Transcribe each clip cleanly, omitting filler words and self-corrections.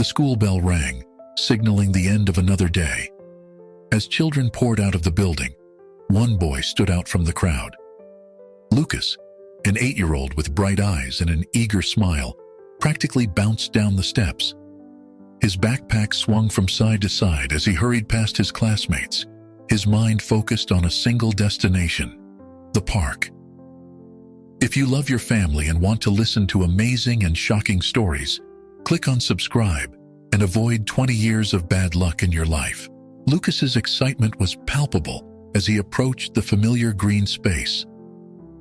school bell rang, signaling the end of another day. As children poured out of the building, one boy stood out from the crowd. Lucas, an 8-year-old with bright eyes and an eager smile, practically bounced down the steps. His backpack swung from side to side as he hurried past his classmates, his mind focused on a single destination: the park. If you love your family and want to listen to amazing and shocking stories, click on subscribe and avoid 20 years of bad luck in your life. Lucas's excitement was palpable as he approached the familiar green space.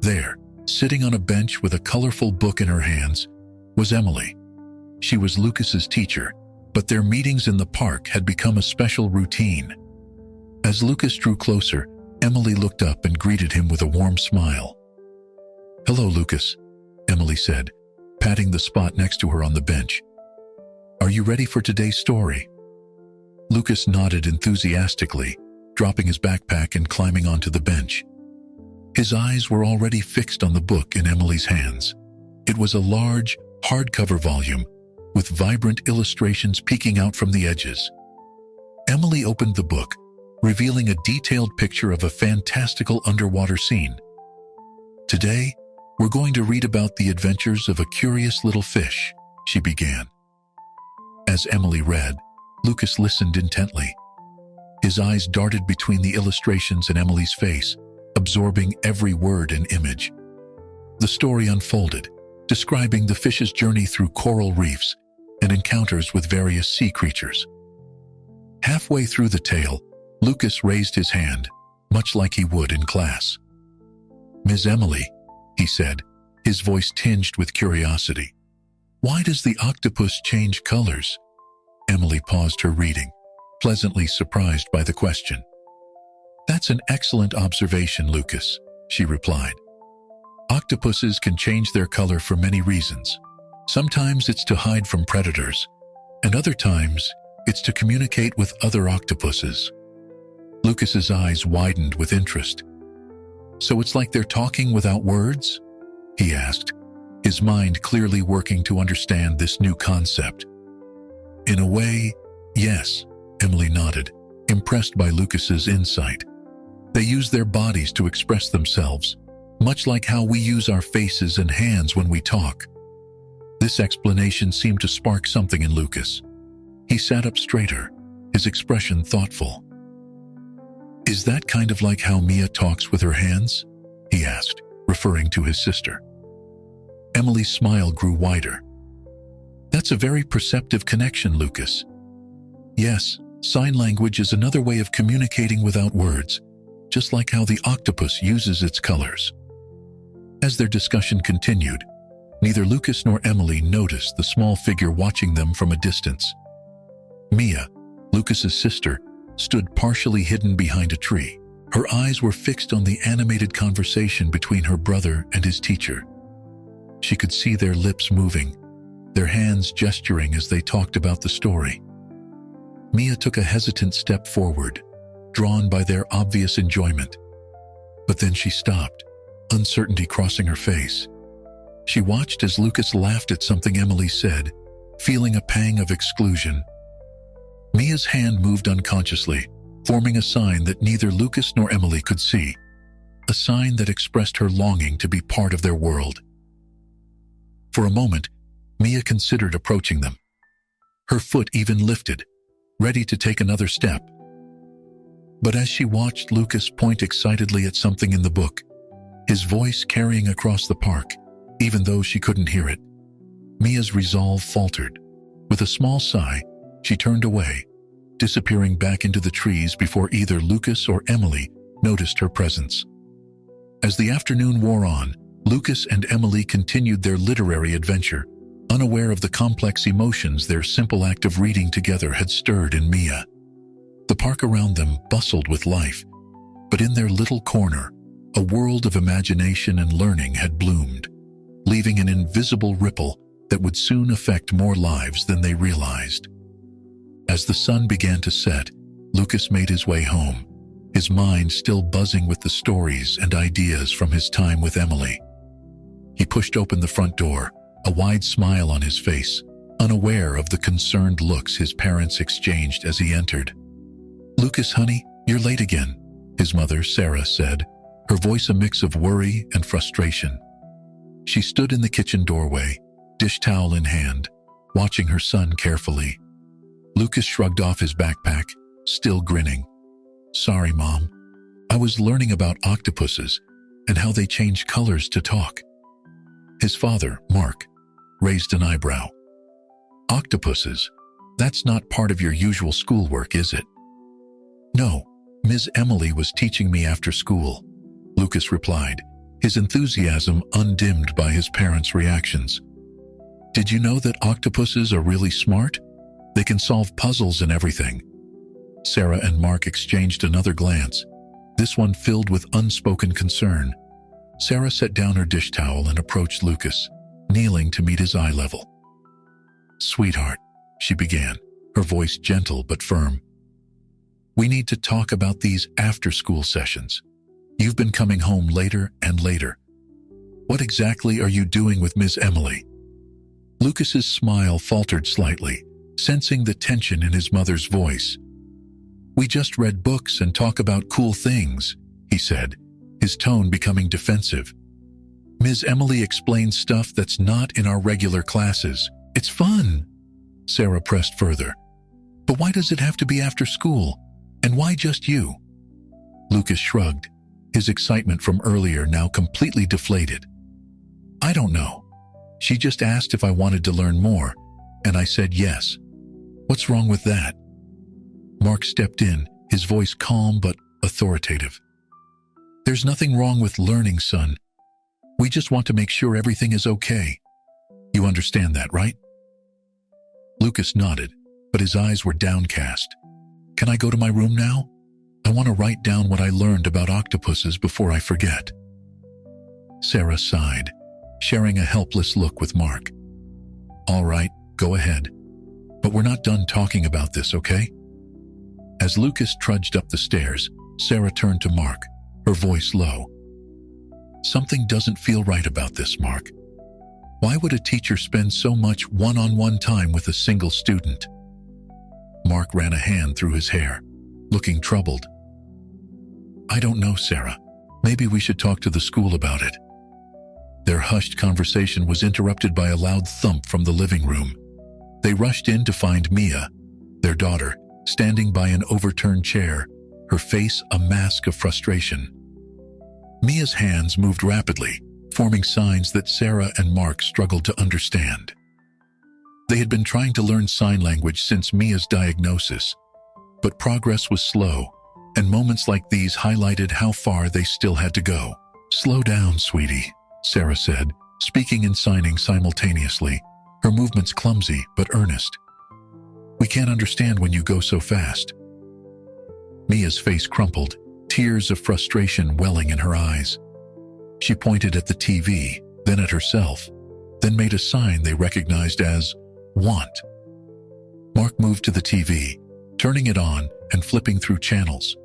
There, sitting on a bench with a colorful book in her hands, was Emily. She was Lucas's teacher, but their meetings in the park had become a special routine. As Lucas drew closer, Emily looked up and greeted him with a warm smile. "Hello, Lucas," Emily said, patting the spot next to her on the bench. "Are you ready for today's story?" Lucas nodded enthusiastically, dropping his backpack and climbing onto the bench. His eyes were already fixed on the book in Emily's hands. It was a large, hardcover volume with vibrant illustrations peeking out from the edges. Emily opened the book, revealing a detailed picture of a fantastical underwater scene. "Today, we're going to read about the adventures of a curious little fish," she began. As Emily read, Lucas listened intently. His eyes darted between the illustrations and Emily's face, absorbing every word and image. The story unfolded, describing the fish's journey through coral reefs and encounters with various sea creatures. Halfway through the tale, Lucas raised his hand, much like he would in class. "Ms. Emily," he said, his voice tinged with curiosity, "why does the octopus change colors?" Emily paused her reading, pleasantly surprised by the question. "That's an excellent observation, Lucas," she replied. "Octopuses can change their color for many reasons. Sometimes it's to hide from predators, and other times it's to communicate with other octopuses." Lucas's eyes widened with interest. "So it's like they're talking without words?" he asked, his mind clearly working to understand this new concept. "In a way, yes," Emily nodded, impressed by Lucas's insight. "They use their bodies to express themselves, much like how we use our faces and hands when we talk." This explanation seemed to spark something in Lucas. He sat up straighter, his expression thoughtful. "Is that kind of like how Mia talks with her hands?" he asked, referring to his sister. Emily's smile grew wider. "That's a very perceptive connection, Lucas. Yes, sign language is another way of communicating without words, just like how the octopus uses its colors." As their discussion continued, neither Lucas nor Emily noticed the small figure watching them from a distance. Mia, Lucas's sister, stood partially hidden behind a tree. Her eyes were fixed on the animated conversation between her brother and his teacher. She could see their lips moving, their hands gesturing as they talked about the story. Mia took a hesitant step forward, drawn by their obvious enjoyment. But then she stopped, uncertainty crossing her face. She watched as Lucas laughed at something Emily said, feeling a pang of exclusion. Mia's hand moved unconsciously, forming a sign that neither Lucas nor Emily could see, a sign that expressed her longing to be part of their world. For a moment, Mia considered approaching them. Her foot even lifted, ready to take another step. But as she watched Lucas point excitedly at something in the book, his voice carrying across the park, even though she couldn't hear it, Mia's resolve faltered. With a small sigh, she turned away, disappearing back into the trees before either Lucas or Emily noticed her presence. As the afternoon wore on, Lucas and Emily continued their literary adventure, unaware of the complex emotions their simple act of reading together had stirred in Mia. The park around them bustled with life, but in their little corner, a world of imagination and learning had bloomed, leaving an invisible ripple that would soon affect more lives than they realized. As the sun began to set, Lucas made his way home, his mind still buzzing with the stories and ideas from his time with Emily. He pushed open the front door, a wide smile on his face, unaware of the concerned looks his parents exchanged as he entered. "Lucas, honey, you're late again," his mother, Sarah, said, her voice a mix of worry and frustration. She stood in the kitchen doorway, dish towel in hand, watching her son carefully. Lucas shrugged off his backpack, still grinning. "Sorry, Mom. I was learning about octopuses and how they change colors to talk." His father, Mark, raised an eyebrow. "Octopuses? That's not part of your usual schoolwork, is it?" "No, Ms. Emily was teaching me after school," Lucas replied, his enthusiasm undimmed by his parents' reactions. "Did you know that octopuses are really smart? They can solve puzzles and everything." Sarah and Mark exchanged another glance, this one filled with unspoken concern. Sarah set down her dish towel and approached Lucas, kneeling to meet his eye level. "Sweetheart," she began, her voice gentle but firm. "We need to talk about these after-school sessions. You've been coming home later and later. What exactly are you doing with Miss Emily?" Lucas's smile faltered slightly, sensing the tension in his mother's voice. "We just read books and talk about cool things," he said, his tone becoming defensive. "Ms. Emily explains stuff that's not in our regular classes. It's fun." Sarah pressed further. "But why does it have to be after school? And why just you?" Lucas shrugged, his excitement from earlier now completely deflated. "I don't know. She just asked if I wanted to learn more, and I said yes. What's wrong with that?" Mark stepped in, his voice calm but authoritative. "There's nothing wrong with learning, son. We just want to make sure everything is okay. You understand that, right?" Lucas nodded, but his eyes were downcast. "Can I go to my room now? I want to write down what I learned about octopuses before I forget." Sarah sighed, sharing a helpless look with Mark. "All right, go ahead. But we're not done talking about this, okay?" As Lucas trudged up the stairs, Sarah turned to Mark, her voice low. "Something doesn't feel right about this, Mark. Why would a teacher spend so much one-on-one time with a single student?" Mark ran a hand through his hair, looking troubled. "I don't know, Sarah. Maybe we should talk to the school about it." Their hushed conversation was interrupted by a loud thump from the living room. They rushed in to find Mia, their daughter, standing by an overturned chair, her face a mask of frustration. Mia's hands moved rapidly, forming signs that Sarah and Mark struggled to understand. They had been trying to learn sign language since Mia's diagnosis, but progress was slow, and moments like these highlighted how far they still had to go. "Slow down, sweetie," Sarah said, speaking and signing simultaneously, her movements clumsy but earnest. "We can't understand when you go so fast." Mia's face crumpled, tears of frustration welling in her eyes. She pointed at the TV, then at herself, then made a sign they recognized as "want." Mark moved to the TV, turning it on and flipping through channels.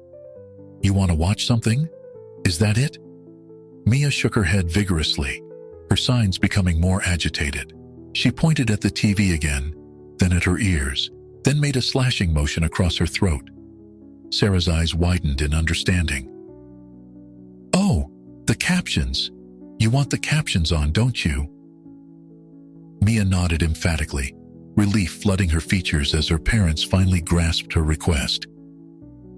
"You want to watch something? Is that it?" Mia shook her head vigorously, her signs becoming more agitated. She pointed at the TV again, then at her ears, then made a slashing motion across her throat. Sarah's eyes widened in understanding. "Oh, the captions. You want the captions on, don't you?" Mia nodded emphatically, relief flooding her features as her parents finally grasped her request.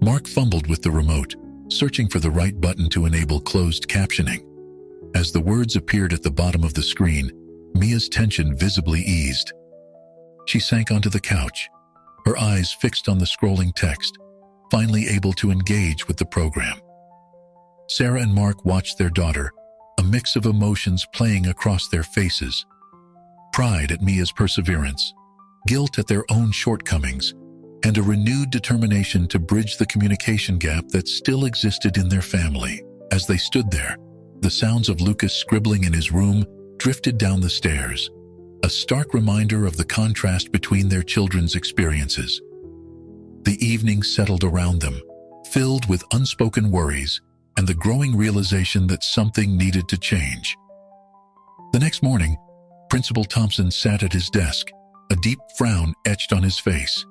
Mark fumbled with the remote, searching for the right button to enable closed captioning. As the words appeared at the bottom of the screen, Mia's tension visibly eased. She sank onto the couch, her eyes fixed on the scrolling text, finally able to engage with the program. Sarah and Mark watched their daughter, a mix of emotions playing across their faces. Pride at Mia's perseverance, guilt at their own shortcomings, and a renewed determination to bridge the communication gap that still existed in their family. As they stood there, the sounds of Lucas scribbling in his room drifted down the stairs, a stark reminder of the contrast between their children's experiences. The evening settled around them, filled with unspoken worries and the growing realization that something needed to change. The next morning, Principal Thompson sat at his desk, a deep frown etched on his face.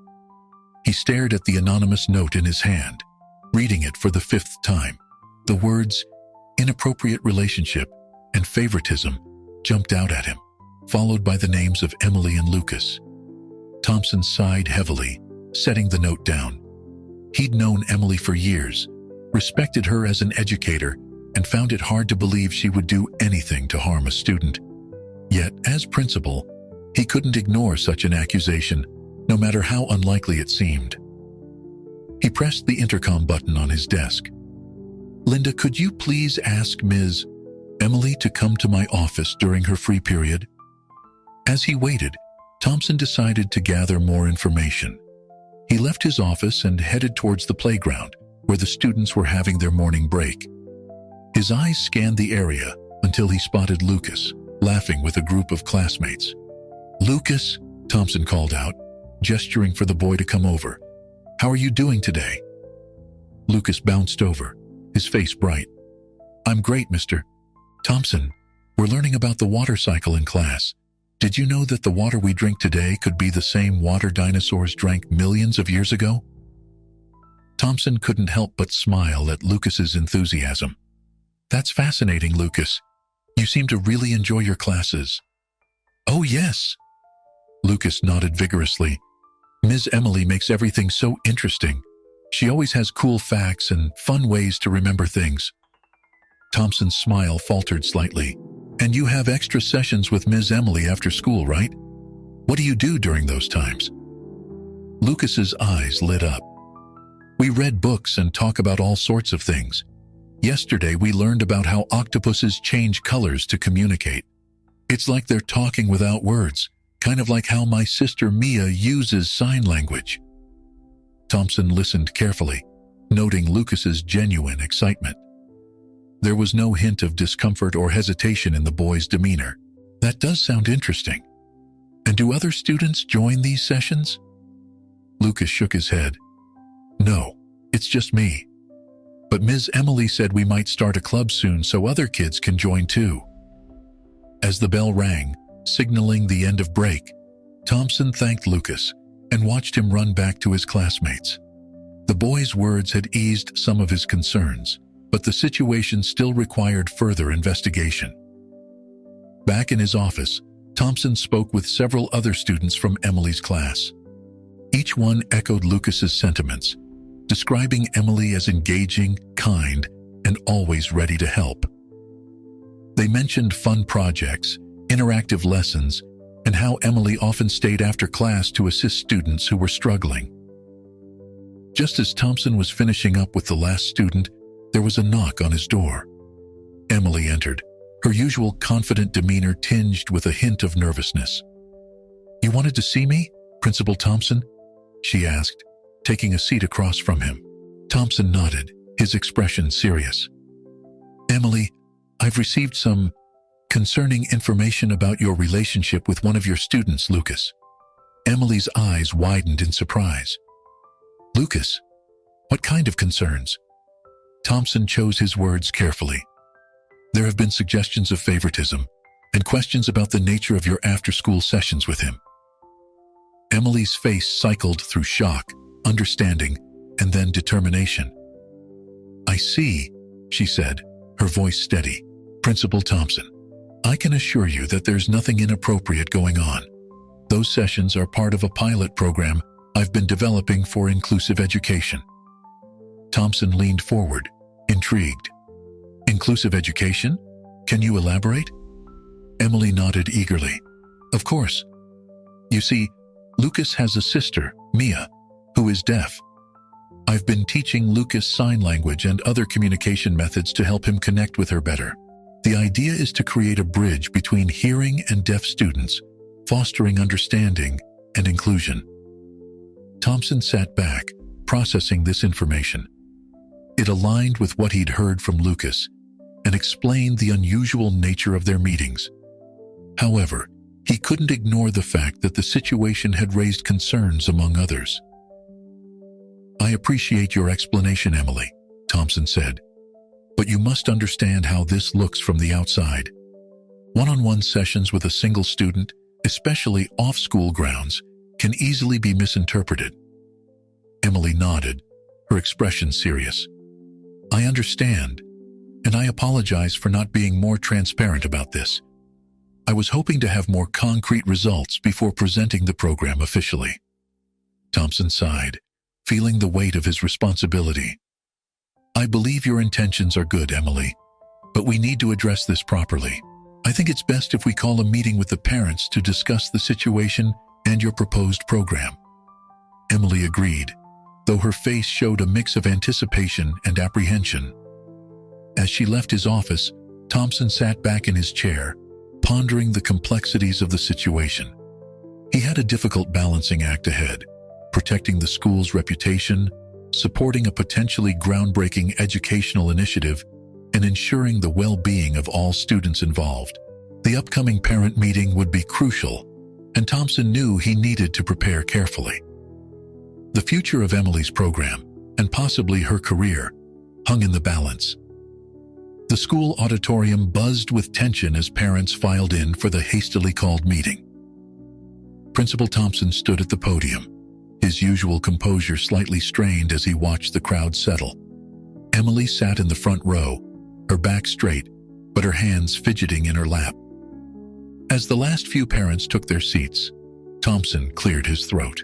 He stared at the anonymous note in his hand, reading it for the 5th time. The words, inappropriate relationship and favoritism, jumped out at him, followed by the names of Emily and Lucas. Thompson sighed heavily, setting the note down. He'd known Emily for years, respected her as an educator, and found it hard to believe she would do anything to harm a student. Yet, as principal, he couldn't ignore such an accusation, no matter how unlikely it seemed. He pressed the intercom button on his desk. "Linda, could you please ask Ms. Emily to come to my office during her free period?" As he waited, Thompson decided to gather more information. He left his office and headed towards the playground, where the students were having their morning break. His eyes scanned the area until he spotted Lucas, laughing with a group of classmates. "Lucas," Thompson called out, gesturing for the boy to come over. "How are you doing today?" Lucas bounced over, his face bright. "I'm great, Mr. Thompson. We're learning about the water cycle in class. Did you know that the water we drink today could be the same water dinosaurs drank millions of years ago?" Thompson couldn't help but smile at Lucas's enthusiasm. "That's fascinating, Lucas. You seem to really enjoy your classes." "Oh, yes." Lucas nodded vigorously. "Ms. Emily makes everything so interesting. She always has cool facts and fun ways to remember things." Thompson's smile faltered slightly. "And you have extra sessions with Ms. Emily after school, right? What do you do during those times?" Lucas's eyes lit up. "We read books and talk about all sorts of things. Yesterday we learned about how octopuses change colors to communicate. It's like they're talking without words, kind of like how my sister Mia uses sign language." Thompson listened carefully, noting Lucas's genuine excitement. There was no hint of discomfort or hesitation in the boy's demeanor. "That does sound interesting. And do other students join these sessions?" Lucas shook his head. "No, it's just me. But Ms. Emily said we might start a club soon so other kids can join too." As the bell rang, signaling the end of break, Thompson thanked Lucas and watched him run back to his classmates. The boy's words had eased some of his concerns, but the situation still required further investigation. Back in his office, Thompson spoke with several other students from Emily's class. Each one echoed Lucas's sentiments, describing Emily as engaging, kind, and always ready to help. They mentioned fun projects, interactive lessons, and how Emily often stayed after class to assist students who were struggling. Just as Thompson was finishing up with the last student, there was a knock on his door. Emily entered, her usual confident demeanor tinged with a hint of nervousness. "You wanted to see me, Principal Thompson?" she asked, taking a seat across from him. Thompson nodded, his expression serious. "Emily, I've received some concerning information about your relationship with one of your students, Lucas." Emily's eyes widened in surprise. "Lucas? What kind of concerns?" Thompson chose his words carefully. "There have been suggestions of favoritism and questions about the nature of your after-school sessions with him." Emily's face cycled through shock, understanding, and then determination. "I see," she said, her voice steady. "Principal Thompson, I can assure you that there's nothing inappropriate going on. Those sessions are part of a pilot program I've been developing for inclusive education." Thompson leaned forward, intrigued. "Inclusive education? Can you elaborate?" Emily nodded eagerly. "Of course. You see, Lucas has a sister, Mia, who is deaf. I've been teaching Lucas sign language and other communication methods to help him connect with her better. The idea is to create a bridge between hearing and deaf students, fostering understanding and inclusion." Thompson sat back, processing this information. It aligned with what he'd heard from Lucas and explained the unusual nature of their meetings. However, he couldn't ignore the fact that the situation had raised concerns among others. "I appreciate your explanation, Emily," Thompson said, "but you must understand how this looks from the outside. One-on-one sessions with a single student especially off-school grounds, can easily be misinterpreted. Emily nodded, her expression serious. I understand, and I apologize for not being more transparent about this. I was hoping to have more concrete results before presenting the program officially. Thompson sighed, feeling the weight of his responsibility. I believe your intentions are good, Emily, but we need to address this properly. I think it's best if we call a meeting with the parents to discuss the situation and your proposed program. Emily agreed, though her face showed a mix of anticipation and apprehension. As she left his office, Thompson sat back in his chair, pondering the complexities of the situation. He had a difficult balancing act ahead, protecting the school's reputation, supporting a potentially groundbreaking educational initiative, and ensuring the well-being of all students involved. The upcoming parent meeting would be crucial, and Thompson knew he needed to prepare carefully. The future of Emily's program, and possibly her career, hung in the balance. The school auditorium buzzed with tension as parents filed in for the hastily called meeting. Principal Thompson stood at the podium, his usual composure slightly strained as he watched the crowd settle. Emily sat in the front row, her back straight, but her hands fidgeting in her lap. As the last few parents took their seats, Thompson cleared his throat.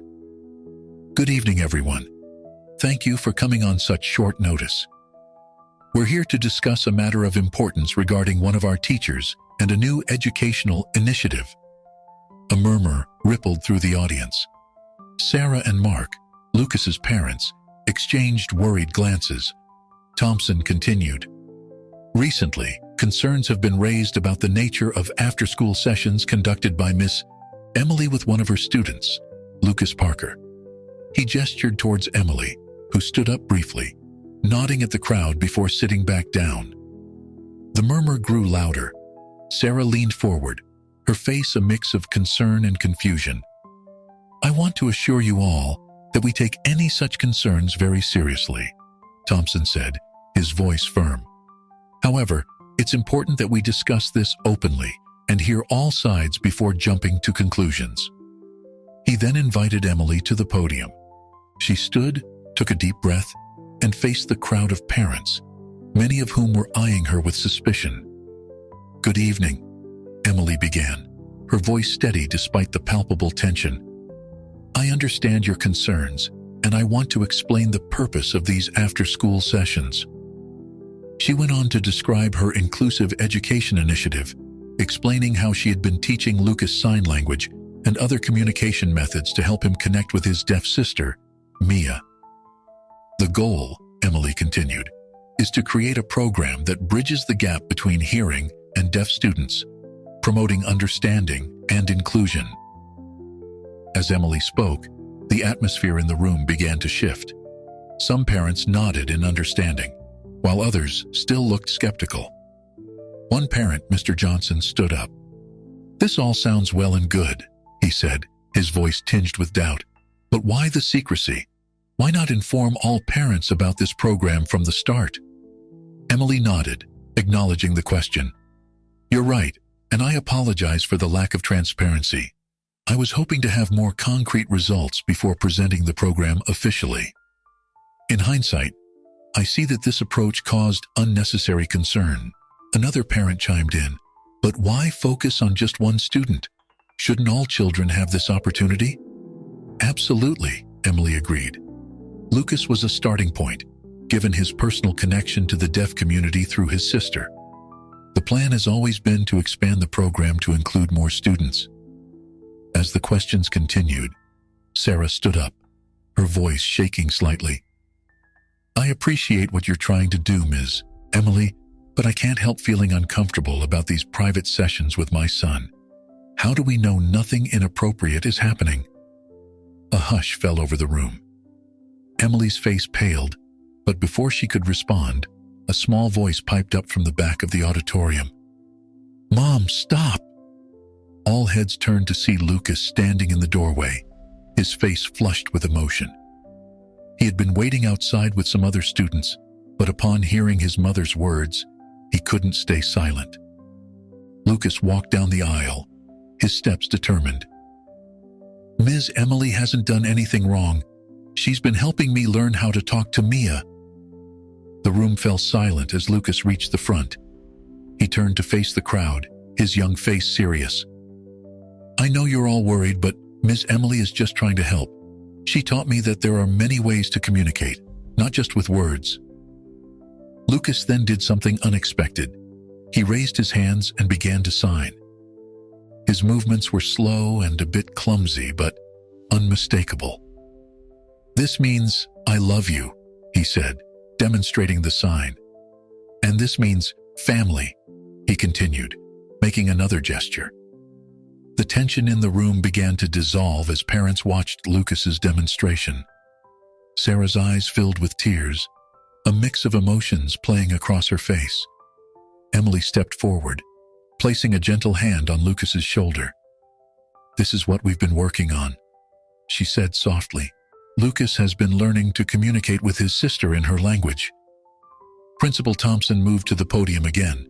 Good evening, everyone. Thank you for coming on such short notice. We're here to discuss a matter of importance regarding one of our teachers and a new educational initiative. A murmur rippled through the audience. Sarah and Mark, Lucas's parents, exchanged worried glances. Thompson continued. Recently, concerns have been raised about the nature of after-school sessions conducted by Miss Emily with one of her students, Lucas Parker. He gestured towards Emily, who stood up briefly, nodding at the crowd before sitting back down. The murmur grew louder. Sarah leaned forward, her face a mix of concern and confusion. I want to assure you all that we take any such concerns very seriously, Thompson said, his voice firm. However, it's important that we discuss this openly and hear all sides before jumping to conclusions. He then invited Emily to the podium. She stood, took a deep breath, and faced the crowd of parents, many of whom were eyeing her with suspicion. Good evening, Emily began, her voice steady despite the palpable tension. I understand your concerns, and I want to explain the purpose of these after-school sessions. She went on to describe her inclusive education initiative, explaining how she had been teaching Lucas sign language and other communication methods to help him connect with his deaf sister, Mia. The goal, Emily continued, is to create a program that bridges the gap between hearing and deaf students, promoting understanding and inclusion. As Emily spoke, the atmosphere in the room began to shift. Some parents nodded in understanding, while others still looked skeptical. One parent, Mr. Johnson, stood up. This all sounds well and good, he said, his voice tinged with doubt. But why the secrecy? Why not inform all parents about this program from the start? Emily nodded, acknowledging the question. You're right, and I apologize for the lack of transparency. I was hoping to have more concrete results before presenting the program officially. In hindsight, I see that this approach caused unnecessary concern. Another parent chimed in. But why focus on just one student? Shouldn't all children have this opportunity? Absolutely, Emily agreed. Lucas was a starting point, given his personal connection to the deaf community through his sister. The plan has always been to expand the program to include more students. As the questions continued, Sarah stood up, her voice shaking slightly. I appreciate what you're trying to do, Ms. Emily, but I can't help feeling uncomfortable about these private sessions with my son. How do we know nothing inappropriate is happening? A hush fell over the room. Emily's face paled, but before she could respond, a small voice piped up from the back of the auditorium. Mom, stop! All heads turned to see Lucas standing in the doorway, his face flushed with emotion. He had been waiting outside with some other students, but upon hearing his mother's words, he couldn't stay silent. Lucas walked down the aisle, his steps determined. "Ms. Emily hasn't done anything wrong. She's been helping me learn how to talk to Mia." The room fell silent as Lucas reached the front. He turned to face the crowd, his young face serious. "I know you're all worried, but Ms. Emily is just trying to help. She taught me that there are many ways to communicate, not just with words." Lucas then did something unexpected. He raised his hands and began to sign. His movements were slow and a bit clumsy, but unmistakable. "This means, 'I love you,'" he said, demonstrating the sign. "And this means, 'family,'" he continued, making another gesture. The tension in the room began to dissolve as parents watched Lucas's demonstration. Sarah's eyes filled with tears, a mix of emotions playing across her face. Emily stepped forward, placing a gentle hand on Lucas's shoulder. "This is what we've been working on," she said softly. "Lucas has been learning to communicate with his sister in her language." Principal Thompson moved to the podium again,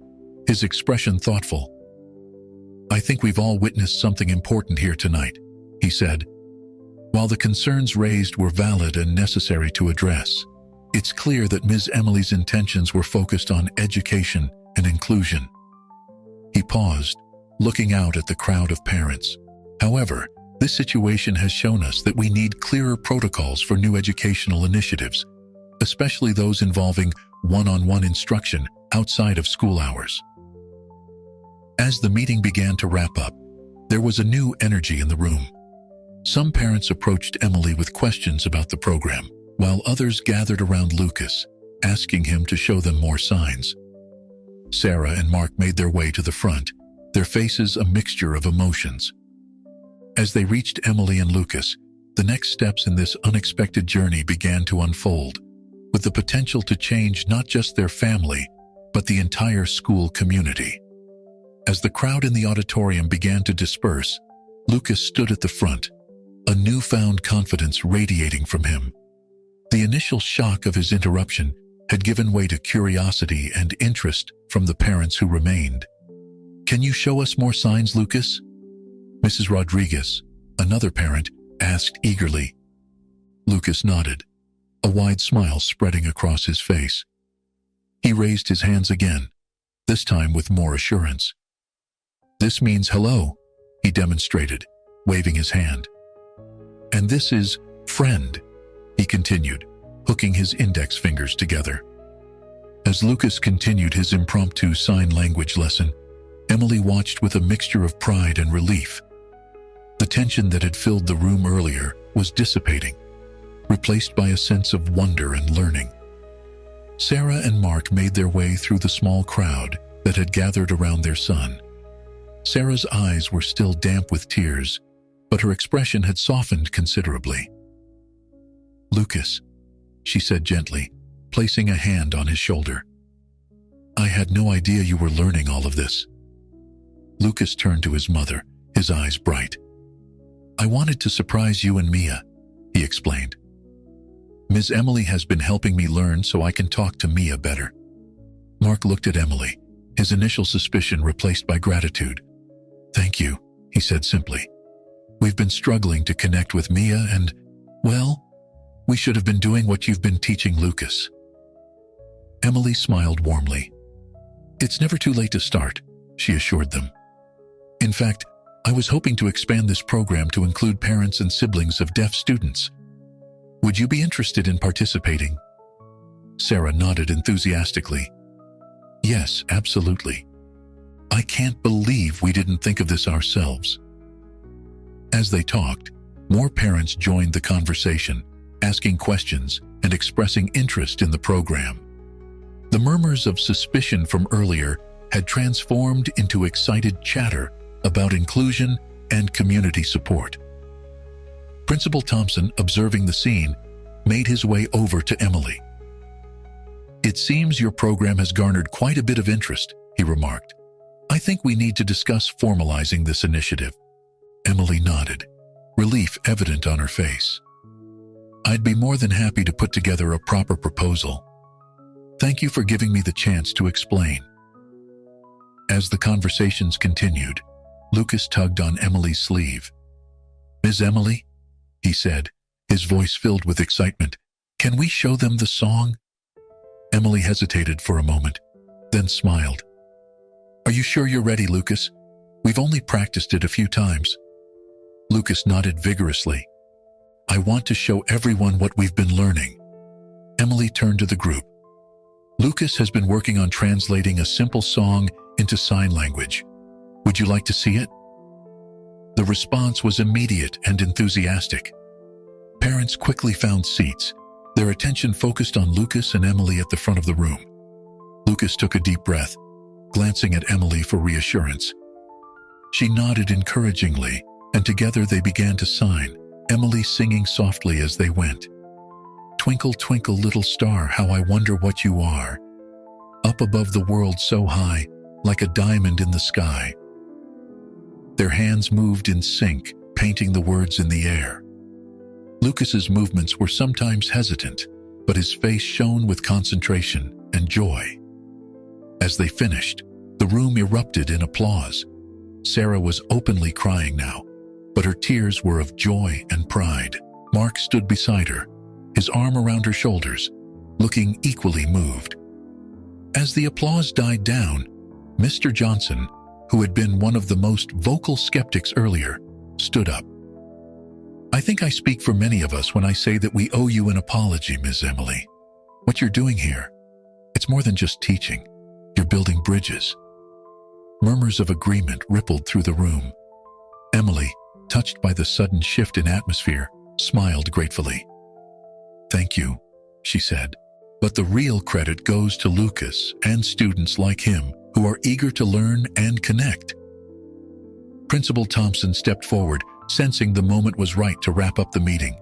his expression thoughtful. "I think we've all witnessed something important here tonight," he said. "While the concerns raised were valid and necessary to address, it's clear that Ms. Emily's intentions were focused on education and inclusion." He paused, looking out at the crowd of parents. "However, this situation has shown us that we need clearer protocols for new educational initiatives, especially those involving one-on-one instruction outside of school hours." As the meeting began to wrap up, there was a new energy in the room. Some parents approached Emily with questions about the program, while others gathered around Lucas, asking him to show them more signs. Sarah and Mark made their way to the front, their faces a mixture of emotions. As they reached Emily and Lucas, the next steps in this unexpected journey began to unfold, with the potential to change not just their family, but the entire school community. As the crowd in the auditorium began to disperse, Lucas stood at the front, a newfound confidence radiating from him. The initial shock of his interruption had given way to curiosity and interest from the parents who remained. "Can you show us more signs, Lucas?" Mrs. Rodriguez, another parent, asked eagerly. Lucas nodded, a wide smile spreading across his face. He raised his hands again, this time with more assurance. "This means hello," he demonstrated, waving his hand. "And this is friend," he continued, hooking his index fingers together. As Lucas continued his impromptu sign language lesson, Emily watched with a mixture of pride and relief. The tension that had filled the room earlier was dissipating, replaced by a sense of wonder and learning. Sarah and Mark made their way through the small crowd that had gathered around their son. Sarah's eyes were still damp with tears, but her expression had softened considerably. "Lucas," she said gently, placing a hand on his shoulder. "I had no idea you were learning all of this." Lucas turned to his mother, his eyes bright. "I wanted to surprise you and Mia," he explained. "Ms. Emily has been helping me learn so I can talk to Mia better." Mark looked at Emily, his initial suspicion replaced by gratitude. "Thank you," he said simply. "We've been struggling to connect with Mia and, well, we should have been doing what you've been teaching Lucas." Emily smiled warmly. "It's never too late to start," she assured them. "In fact, I was hoping to expand this program to include parents and siblings of deaf students. Would you be interested in participating?" Sarah nodded enthusiastically. "Yes, absolutely. I can't believe we didn't think of this ourselves." As they talked, more parents joined the conversation, asking questions and expressing interest in the program. The murmurs of suspicion from earlier had transformed into excited chatter about inclusion and community support. Principal Thompson, observing the scene, made his way over to Emily. "It seems your program has garnered quite a bit of interest," he remarked. "I think we need to discuss formalizing this initiative." Emily nodded, relief evident on her face. "I'd be more than happy to put together a proper proposal. Thank you for giving me the chance to explain." As the conversations continued, Lucas tugged on Emily's sleeve. "Miss Emily," he said, his voice filled with excitement, "can we show them the song?" Emily hesitated for a moment, then smiled. "Are you sure you're ready, Lucas? We've only practiced it a few times." Lucas nodded vigorously. "I want to show everyone what we've been learning." Emily turned to the group. "Lucas has been working on translating a simple song into sign language. Would you like to see it?" The response was immediate and enthusiastic. Parents quickly found seats, their attention focused on Lucas and Emily at the front of the room. Lucas took a deep breath, glancing at Emily for reassurance. She nodded encouragingly, and together they began to sign, Emily singing softly as they went. "Twinkle, twinkle, little star, how I wonder what you are. Up above the world so high, like a diamond in the sky." Their hands moved in sync, painting the words in the air. Lucas's movements were sometimes hesitant, but his face shone with concentration and joy. As they finished, the room erupted in applause. Sarah was openly crying now, but her tears were of joy and pride. Mark stood beside her, his arm around her shoulders, looking equally moved. As the applause died down, Mr. Johnson, who had been one of the most vocal skeptics earlier, stood up. "I think I speak for many of us when I say that we owe you an apology, Ms. Emily. What you're doing here, it's more than just teaching. You're building bridges." Murmurs of agreement rippled through the room. Emily, touched by the sudden shift in atmosphere, smiled gratefully. "Thank you," she said. "But the real credit goes to Lucas and students like him who are eager to learn and connect." Principal Thompson stepped forward, sensing the moment was right to wrap up the meeting.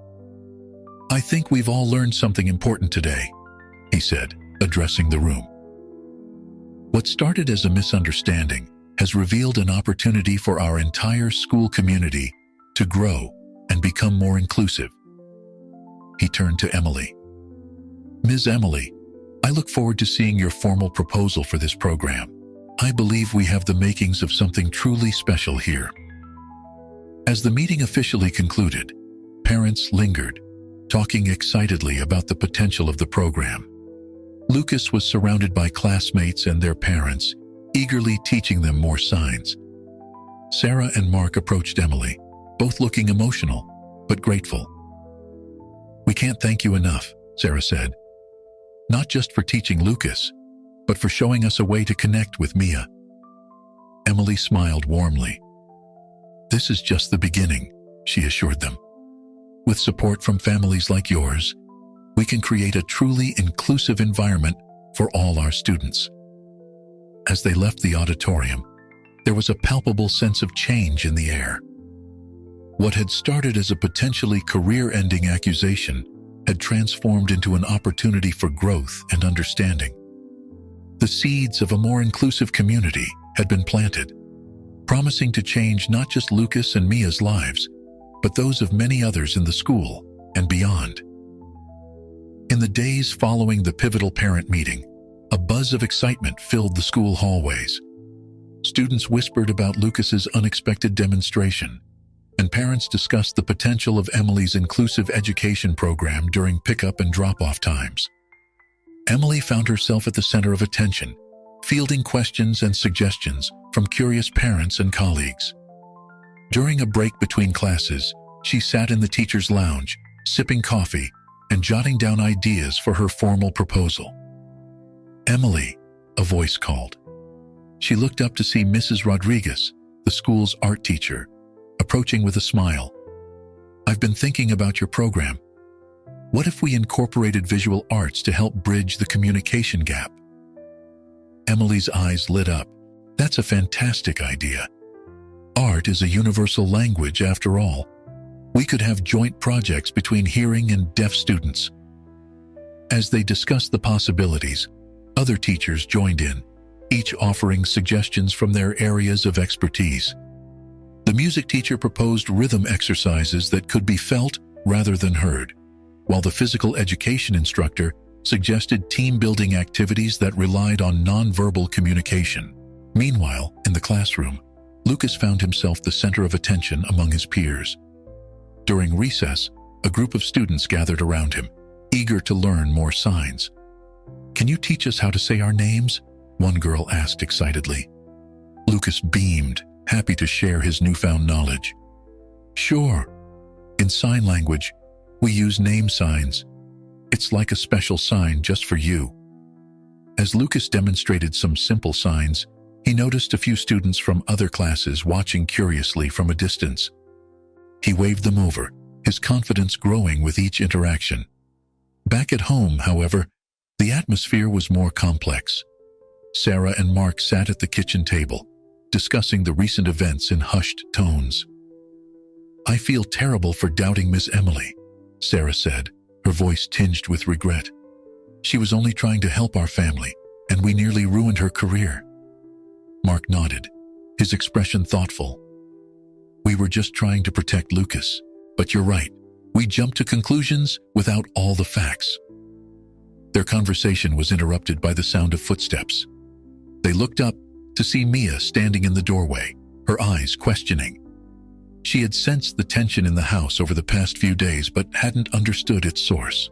"I think we've all learned something important today," he said, addressing the room. "What started as a misunderstanding has revealed an opportunity for our entire school community to grow and become more inclusive." He turned to Emily. "Ms. Emily, I look forward to seeing your formal proposal for this program. I believe we have the makings of something truly special here." As the meeting officially concluded, parents lingered, talking excitedly about the potential of the program. Lucas was surrounded by classmates and their parents, eagerly teaching them more signs. Sarah and Mark approached Emily, both looking emotional, but grateful. "We can't thank you enough," Sarah said. "Not just for teaching Lucas, but for showing us a way to connect with Mia." Emily smiled warmly. "This is just the beginning," she assured them. "With support from families like yours, we can create a truly inclusive environment for all our students." As they left the auditorium, there was a palpable sense of change in the air. What had started as a potentially career-ending accusation had transformed into an opportunity for growth and understanding. The seeds of a more inclusive community had been planted, promising to change not just Lucas and Mia's lives, but those of many others in the school and beyond. In the days following the pivotal parent meeting, a buzz of excitement filled the school hallways. Students whispered about Lucas's unexpected demonstration, and parents discussed the potential of Emily's inclusive education program during pickup and drop-off times. Emily found herself at the center of attention, fielding questions and suggestions from curious parents and colleagues. During a break between classes, she sat in the teacher's lounge, sipping coffee and jotting down ideas for her formal proposal. "Emily," a voice called. She looked up to see Mrs. Rodriguez, the school's art teacher, approaching with a smile. "I've been thinking about your program. What if we incorporated visual arts to help bridge the communication gap?" Emily's eyes lit up. "That's a fantastic idea. Art is a universal language after all. We could have joint projects between hearing and deaf students." As they discussed the possibilities, other teachers joined in, each offering suggestions from their areas of expertise. The music teacher proposed rhythm exercises that could be felt rather than heard, while the physical education instructor suggested team-building activities that relied on nonverbal communication. Meanwhile, in the classroom, Lucas found himself the center of attention among his peers. During recess, a group of students gathered around him, eager to learn more signs. "Can you teach us how to say our names?" one girl asked excitedly. Lucas beamed, happy to share his newfound knowledge. "Sure. In sign language, we use name signs. It's like a special sign just for you." As Lucas demonstrated some simple signs, he noticed a few students from other classes watching curiously from a distance. He waved them over, his confidence growing with each interaction. Back at home, however, the atmosphere was more complex. Sarah and Mark sat at the kitchen table, discussing the recent events in hushed tones. "I feel terrible for doubting Miss Emily," Sarah said, her voice tinged with regret. "She was only trying to help our family, and we nearly ruined her career." Mark nodded, his expression thoughtful. "We were just trying to protect Lucas, but you're right. We jumped to conclusions without all the facts." Their conversation was interrupted by the sound of footsteps. They looked up to see Mia standing in the doorway, her eyes questioning. She had sensed the tension in the house over the past few days but hadn't understood its source.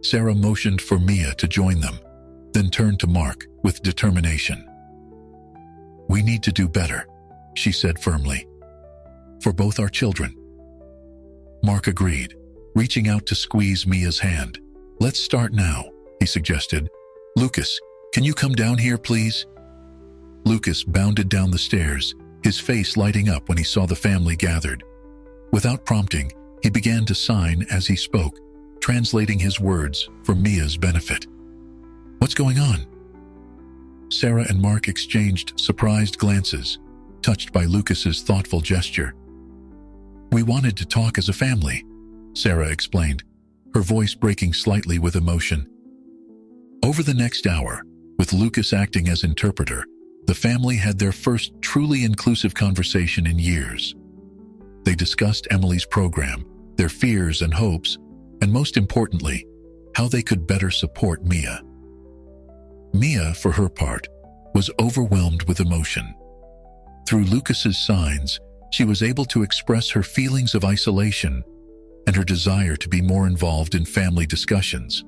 Sarah motioned for Mia to join them, then turned to Mark with determination. "We need to do better," she said firmly. "For both our children." Mark agreed, reaching out to squeeze Mia's hand. "Let's start now," he suggested. "Lucas, can you come down here, please?" Lucas bounded down the stairs, his face lighting up when he saw the family gathered. Without prompting, he began to sign as he spoke, translating his words for Mia's benefit. "What's going on?" Sarah and Mark exchanged surprised glances, touched by Lucas's thoughtful gesture. "We wanted to talk as a family," Sarah explained, her voice breaking slightly with emotion. Over the next hour, with Lucas acting as interpreter, the family had their first truly inclusive conversation in years. They discussed Emily's program, their fears and hopes, and most importantly, how they could better support Mia. Mia, for her part, was overwhelmed with emotion. Through Lucas's signs, she was able to express her feelings of isolation and her desire to be more involved in family discussions.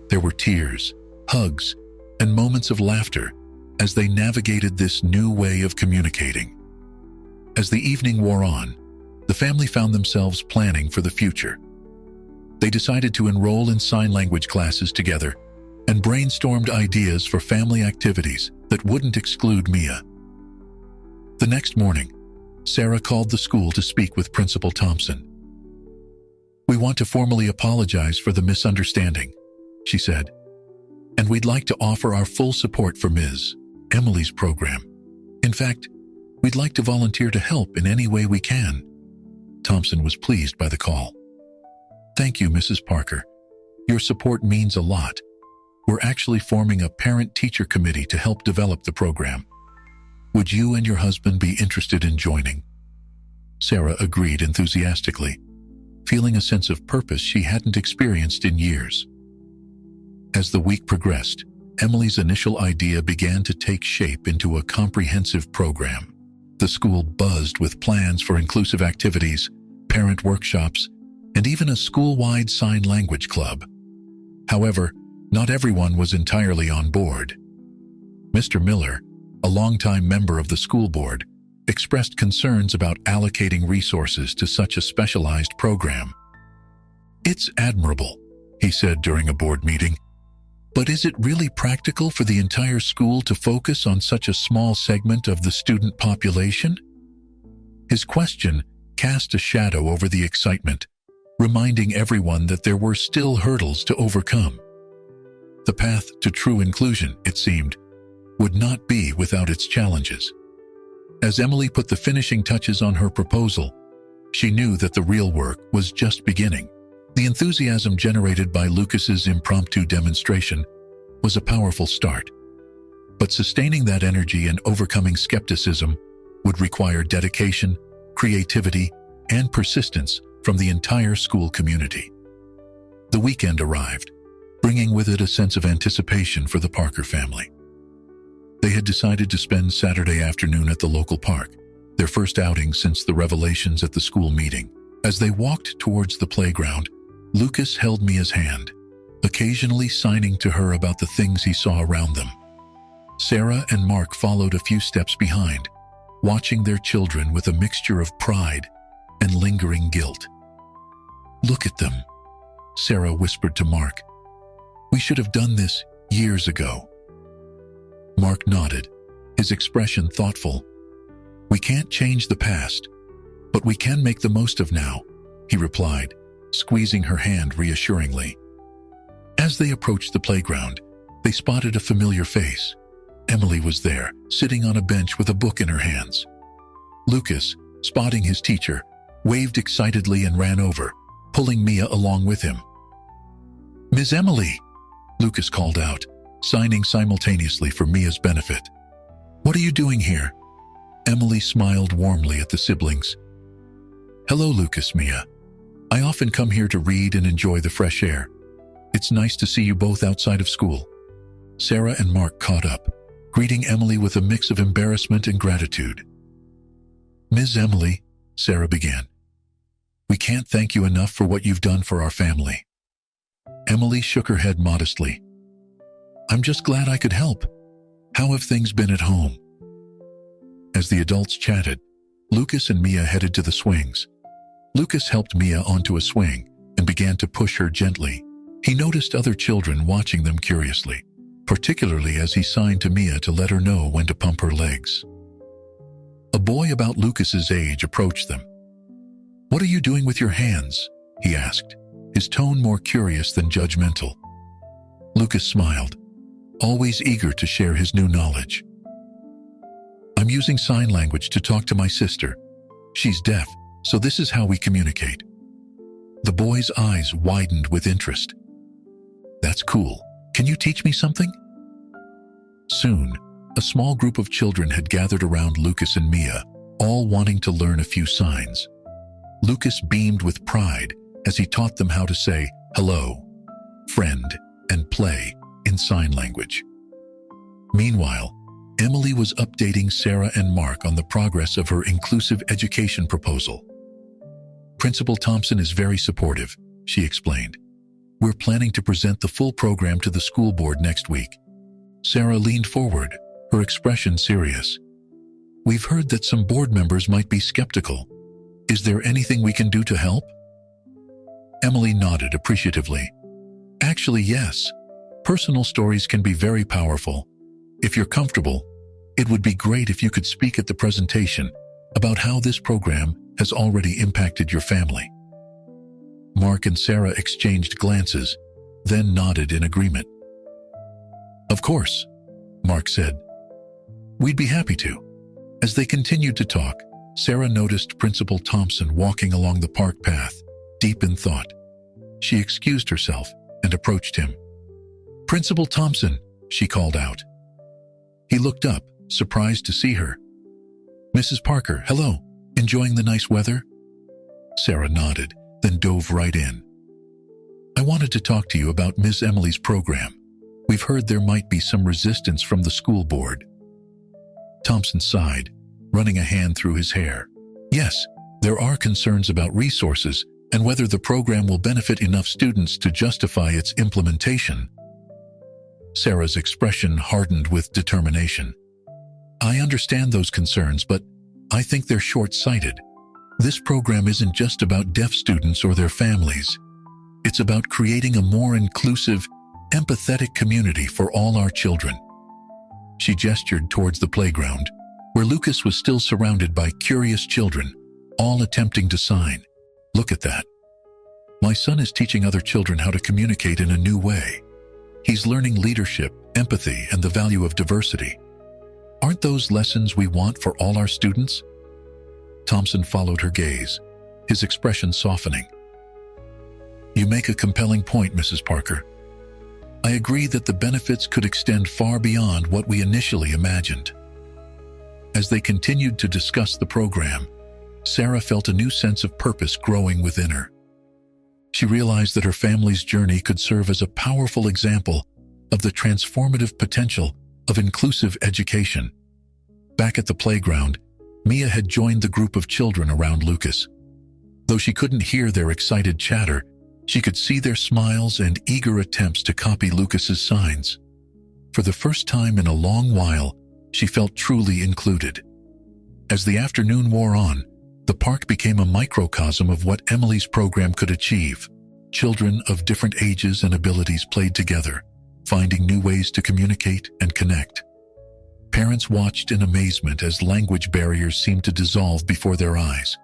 There were tears, hugs, and moments of laughter as they navigated this new way of communicating. As the evening wore on, the family found themselves planning for the future. They decided to enroll in sign language classes together and brainstormed ideas for family activities that wouldn't exclude Mia. The next morning, Sarah called the school to speak with Principal Thompson. "We want to formally apologize for the misunderstanding," she said, "and we'd like to offer our full support for Ms. Emily's program. In fact, we'd like to volunteer to help in any way we can." Thompson was pleased by the call. "Thank you, Mrs. Parker. Your support means a lot. We're actually forming a parent-teacher committee to help develop the program. Would you and your husband be interested in joining?" Sarah agreed enthusiastically, feeling a sense of purpose she hadn't experienced in years. As the week progressed, Emily's initial idea began to take shape into a comprehensive program. The school buzzed with plans for inclusive activities, parent workshops, and even a school-wide sign language club. However, not everyone was entirely on board. Mr. Miller, a longtime member of the school board, expressed concerns about allocating resources to such a specialized program. "It's admirable," he said during a board meeting, "but is it really practical for the entire school to focus on such a small segment of the student population?" His question cast a shadow over the excitement, reminding everyone that there were still hurdles to overcome. The path to true inclusion, it seemed, would not be without its challenges. As Emily put the finishing touches on her proposal, she knew that the real work was just beginning. The enthusiasm generated by Lucas's impromptu demonstration was a powerful start. But sustaining that energy and overcoming skepticism would require dedication, creativity, and persistence from the entire school community. The weekend arrived, bringing with it a sense of anticipation for the Parker family. They had decided to spend Saturday afternoon at the local park, their first outing since the revelations at the school meeting. As they walked towards the playground, Lucas held Mia's hand, occasionally signing to her about the things he saw around them. Sarah and Mark followed a few steps behind, watching their children with a mixture of pride and lingering guilt. "Look at them," Sarah whispered to Mark. "We should have done this years ago." Mark nodded, his expression thoughtful. "We can't change the past, but we can make the most of now," he replied, squeezing her hand reassuringly. As they approached the playground, they spotted a familiar face. Emily was there, sitting on a bench with a book in her hands. Lucas, spotting his teacher, waved excitedly and ran over, pulling Mia along with him. "Miss Emily," Lucas called out, signing simultaneously for Mia's benefit. "What are you doing here?" Emily smiled warmly at the siblings. "Hello, Lucas, Mia. I often come here to read and enjoy the fresh air. It's nice to see you both outside of school." Sarah and Mark caught up, greeting Emily with a mix of embarrassment and gratitude. "Ms. Emily," Sarah began, "we can't thank you enough for what you've done for our family." Emily shook her head modestly. "I'm just glad I could help. How have things been at home?" As the adults chatted, Lucas and Mia headed to the swings. Lucas helped Mia onto a swing and began to push her gently. He noticed other children watching them curiously, particularly as he signed to Mia to let her know when to pump her legs. A boy about Lucas's age approached them. "What are you doing with your hands?" he asked, his tone more curious than judgmental. Lucas smiled, always eager to share his new knowledge. "I'm using sign language to talk to my sister. She's deaf, so this is how we communicate." The boy's eyes widened with interest. "That's cool. Can you teach me something?" Soon, a small group of children had gathered around Lucas and Mia, all wanting to learn a few signs. Lucas beamed with pride as he taught them how to say hello, friend, and play in sign language. Meanwhile, Emily was updating Sarah and Mark on the progress of her inclusive education proposal. "Principal Thompson is very supportive," she explained. "We're planning to present the full program to the school board next week." Sarah leaned forward, her expression serious. "We've heard that some board members might be skeptical. Is there anything we can do to help?" Emily nodded appreciatively. "Actually, yes. Personal stories can be very powerful. If you're comfortable, it would be great if you could speak at the presentation about how this program has already impacted your family." Mark and Sarah exchanged glances, then nodded in agreement. "Of course," Mark said. "We'd be happy to." As they continued to talk, Sarah noticed Principal Thompson walking along the park path, deep in thought. She excused herself and approached him. "Principal Thompson," she called out. He looked up, surprised to see her. "Mrs. Parker, hello. Enjoying the nice weather?" Sarah nodded, then dove right in. "I wanted to talk to you about Miss Emily's program. We've heard there might be some resistance from the school board." Thompson sighed, running a hand through his hair. "Yes, there are concerns about resources and whether the program will benefit enough students to justify its implementation." Sarah's expression hardened with determination. "I understand those concerns, but I think they're short-sighted. This program isn't just about deaf students or their families. It's about creating a more inclusive, empathetic community for all our children." She gestured towards the playground, where Lucas was still surrounded by curious children, all attempting to sign. "Look at that. My son is teaching other children how to communicate in a new way. He's learning leadership, empathy, and the value of diversity. Aren't those lessons we want for all our students?" Thompson followed her gaze, his expression softening. "You make a compelling point, Mrs. Parker. I agree that the benefits could extend far beyond what we initially imagined." As they continued to discuss the program, Sarah felt a new sense of purpose growing within her. She realized that her family's journey could serve as a powerful example of the transformative potential of inclusive education. Back at the playground, Mia had joined the group of children around Lucas. Though she couldn't hear their excited chatter, she could see their smiles and eager attempts to copy Lucas's signs. For the first time in a long while, she felt truly included. As the afternoon wore on, the park became a microcosm of what Emily's program could achieve. Children of different ages and abilities played together, finding new ways to communicate and connect. Parents watched in amazement as language barriers seemed to dissolve before their eyes.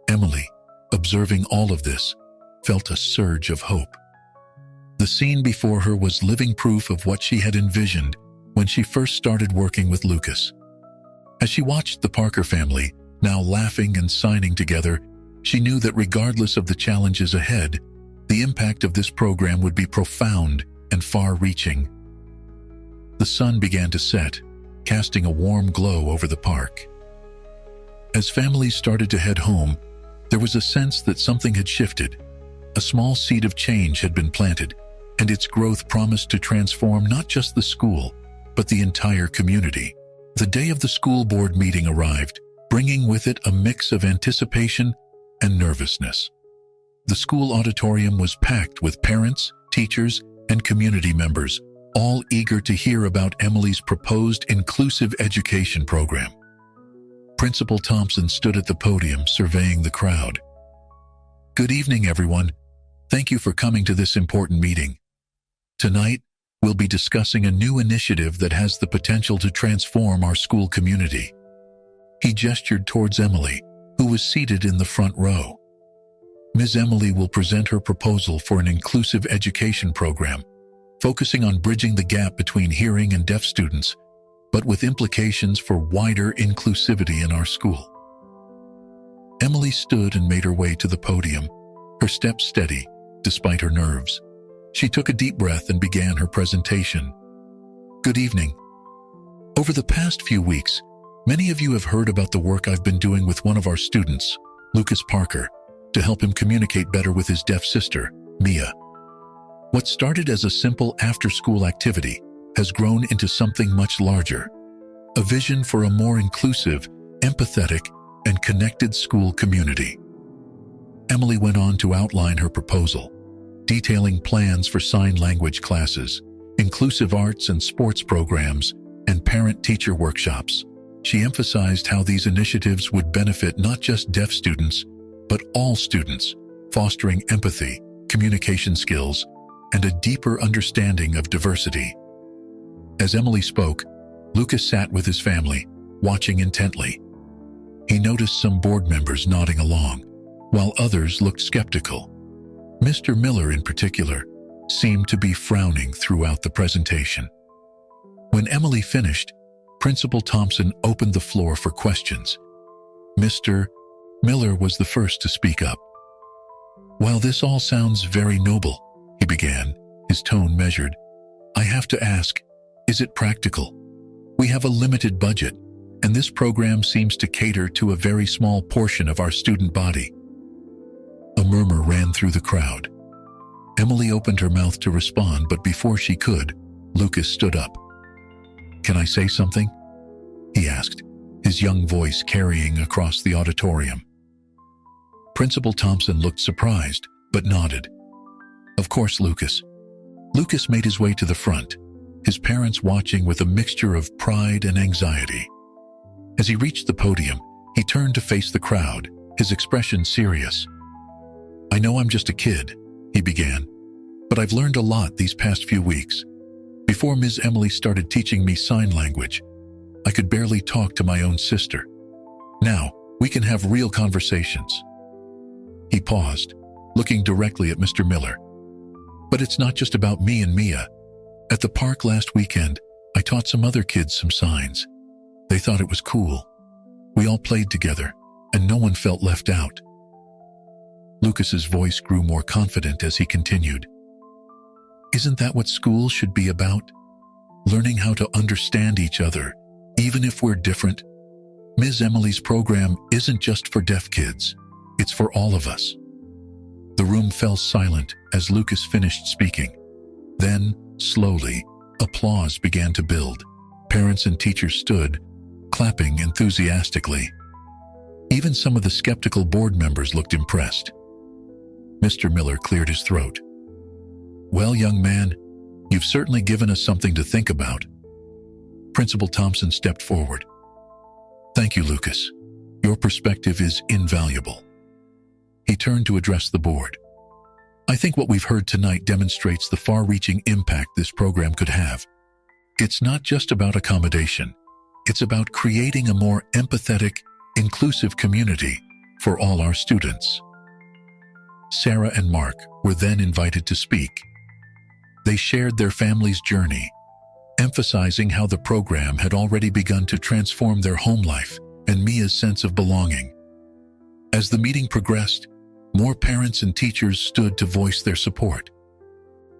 Emily, observing all of this, felt a surge of hope. The scene before her was living proof of what she had envisioned when she first started working with Lucas. As she watched the Parker family, now laughing and signing together, she knew that regardless of the challenges ahead, the impact of this program would be profound and far-reaching. The sun began to set, casting a warm glow over the park. As families started to head home, there was a sense that something had shifted. A small seed of change had been planted, and its growth promised to transform not just the school, but the entire community. The day of the school board meeting arrived, bringing with it a mix of anticipation and nervousness. The school auditorium was packed with parents, teachers, and community members, all eager to hear about Emily's proposed inclusive education program. Principal Thompson stood at the podium surveying the crowd. "Good evening, everyone. Thank you for coming to this important meeting. Tonight, we'll be discussing a new initiative that has the potential to transform our school community." He gestured towards Emily, who was seated in the front row. Ms. Emily will present her proposal for an inclusive education program, focusing on bridging the gap between hearing and deaf students, but with implications for wider inclusivity in our school. Emily stood and made her way to the podium, her steps steady, despite her nerves. She took a deep breath and began her presentation. "Good evening. Over the past few weeks, many of you have heard about the work I've been doing with one of our students, Lucas Parker, to help him communicate better with his deaf sister, Mia. What started as a simple after-school activity has grown into something much larger, a vision for a more inclusive, empathetic, and connected school community." Emily went on to outline her proposal, detailing plans for sign language classes, inclusive arts and sports programs, and parent-teacher workshops. She emphasized how these initiatives would benefit not just deaf students, but all students, fostering empathy, communication skills, and a deeper understanding of diversity. As Emily spoke, Lucas sat with his family, watching intently. He noticed some board members nodding along, while others looked skeptical. Mr. Miller, in particular, seemed to be frowning throughout the presentation. When Emily finished, Principal Thompson opened the floor for questions. Mr. Miller was the first to speak up. "While this all sounds very noble," he began, his tone measured, "I have to ask, is it practical? We have a limited budget, and this program seems to cater to a very small portion of our student body." A murmur ran through the crowd. Emily opened her mouth to respond, but before she could, Lucas stood up. "Can I say something?" he asked, his young voice carrying across the auditorium. Principal Thompson looked surprised, but nodded. "Of course, Lucas." Lucas made his way to the front, his parents watching with a mixture of pride and anxiety. As he reached the podium, he turned to face the crowd, his expression serious. "I know I'm just a kid," he began, "but I've learned a lot these past few weeks. Before Ms. Emily started teaching me sign language, I could barely talk to my own sister. Now, we can have real conversations." He paused, looking directly at Mr. Miller. "But it's not just about me and Mia. At the park last weekend, I taught some other kids some signs. They thought it was cool. We all played together, and no one felt left out." Lucas's voice grew more confident as he continued. "Isn't that what school should be about? Learning how to understand each other, even if we're different? Ms. Emily's program isn't just for deaf kids. It's for all of us." The room fell silent as Lucas finished speaking. Then, slowly, applause began to build. Parents and teachers stood, clapping enthusiastically. Even some of the skeptical board members looked impressed. Mr. Miller cleared his throat. "Well, young man, you've certainly given us something to think about." Principal Thompson stepped forward. "Thank you, Lucas. Your perspective is invaluable." He turned to address the board. "I think what we've heard tonight demonstrates the far-reaching impact this program could have. It's not just about accommodation. It's about creating a more empathetic, inclusive community for all our students." Sarah and Mark were then invited to speak. They shared their family's journey, emphasizing how the program had already begun to transform their home life and Mia's sense of belonging. As the meeting progressed, more parents and teachers stood to voice their support.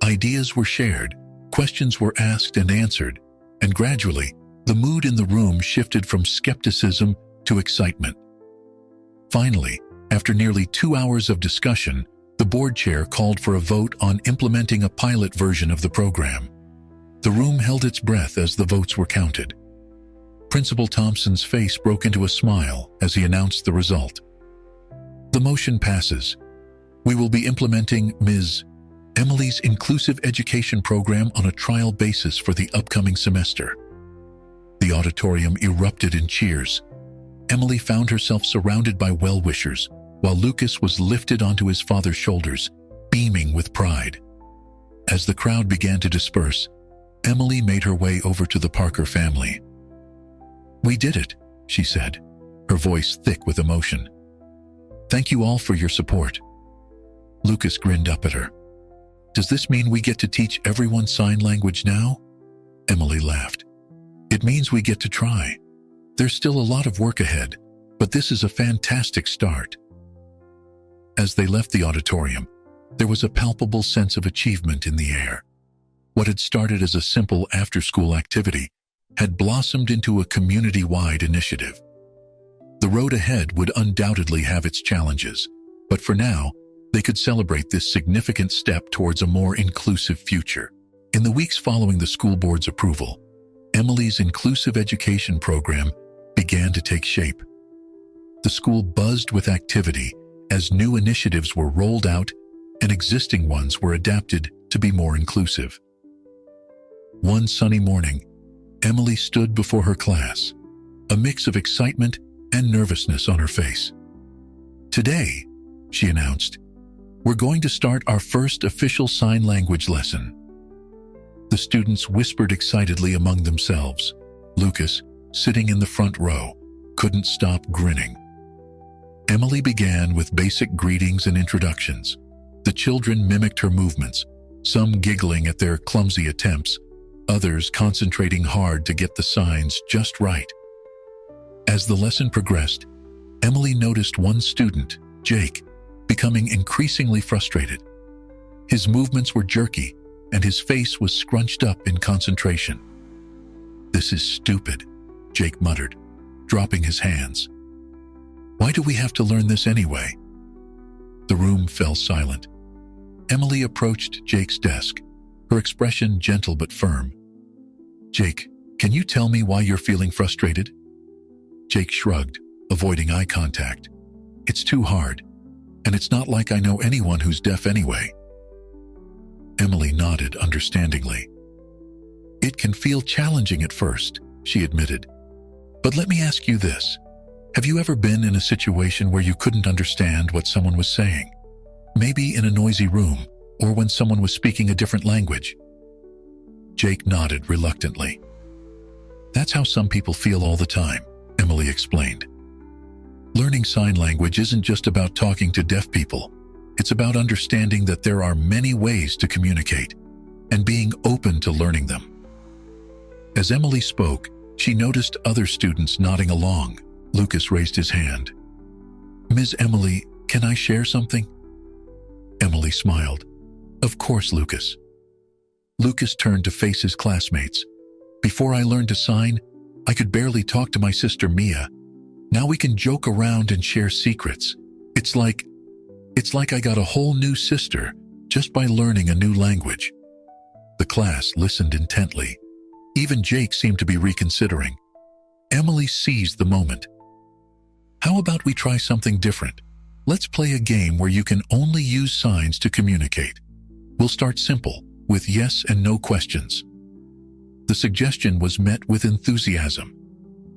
Ideas were shared, questions were asked and answered, and gradually, the mood in the room shifted from skepticism to excitement. Finally, after nearly 2 hours of discussion, the board chair called for a vote on implementing a pilot version of the program. The room held its breath as the votes were counted. Principal Thompson's face broke into a smile as he announced the result. "The motion passes. We will be implementing Ms. Emily's inclusive education program on a trial basis for the upcoming semester." The auditorium erupted in cheers. Emily found herself surrounded by well-wishers, while Lucas was lifted onto his father's shoulders, beaming with pride. As the crowd began to disperse, Emily made her way over to the Parker family. "We did it," she said, her voice thick with emotion. "Thank you all for your support." Lucas grinned up at her. "Does this mean we get to teach everyone sign language now?" Emily laughed. "It means we get to try. There's still a lot of work ahead, but this is a fantastic start." As they left the auditorium, there was a palpable sense of achievement in the air. What had started as a simple after-school activity had blossomed into a community-wide initiative. The road ahead would undoubtedly have its challenges, but for now, they could celebrate this significant step towards a more inclusive future. In the weeks following the school board's approval, Emily's inclusive education program began to take shape. The school buzzed with activity as new initiatives were rolled out and existing ones were adapted to be more inclusive. One sunny morning, Emily stood before her class, a mix of excitement and nervousness on her face. "Today," she announced, "we're going to start our first official sign language lesson." The students whispered excitedly among themselves. Lucas, sitting in the front row, couldn't stop grinning. Emily began with basic greetings and introductions. The children mimicked her movements, some giggling at their clumsy attempts, others concentrating hard to get the signs just right. As the lesson progressed, Emily noticed one student, Jake, becoming increasingly frustrated. His movements were jerky, and his face was scrunched up in concentration. "This is stupid," Jake muttered, dropping his hands. "Why do we have to learn this anyway?" The room fell silent. Emily approached Jake's desk, her expression gentle but firm. "Jake, can you tell me why you're feeling frustrated?" Jake shrugged, avoiding eye contact. "It's too hard, and it's not like I know anyone who's deaf anyway." Emily nodded understandingly. "It can feel challenging at first," she admitted. "But let me ask you this. Have you ever been in a situation where you couldn't understand what someone was saying? Maybe in a noisy room, or when someone was speaking a different language?" Jake nodded reluctantly. "That's how some people feel all the time," Emily explained. "Learning sign language isn't just about talking to deaf people. It's about understanding that there are many ways to communicate and being open to learning them." As Emily spoke, she noticed other students nodding along. Lucas raised his hand. "Ms. Emily, can I share something?" Emily smiled. "Of course, Lucas." Lucas turned to face his classmates. "Before I learned to sign, I could barely talk to my sister Mia. Now we can joke around and share secrets. It's like I got a whole new sister just by learning a new language." The class listened intently. Even Jake seemed to be reconsidering. Emily seized the moment. "How about we try something different? Let's play a game where you can only use signs to communicate. We'll start simple, with yes and no questions." The suggestion was met with enthusiasm.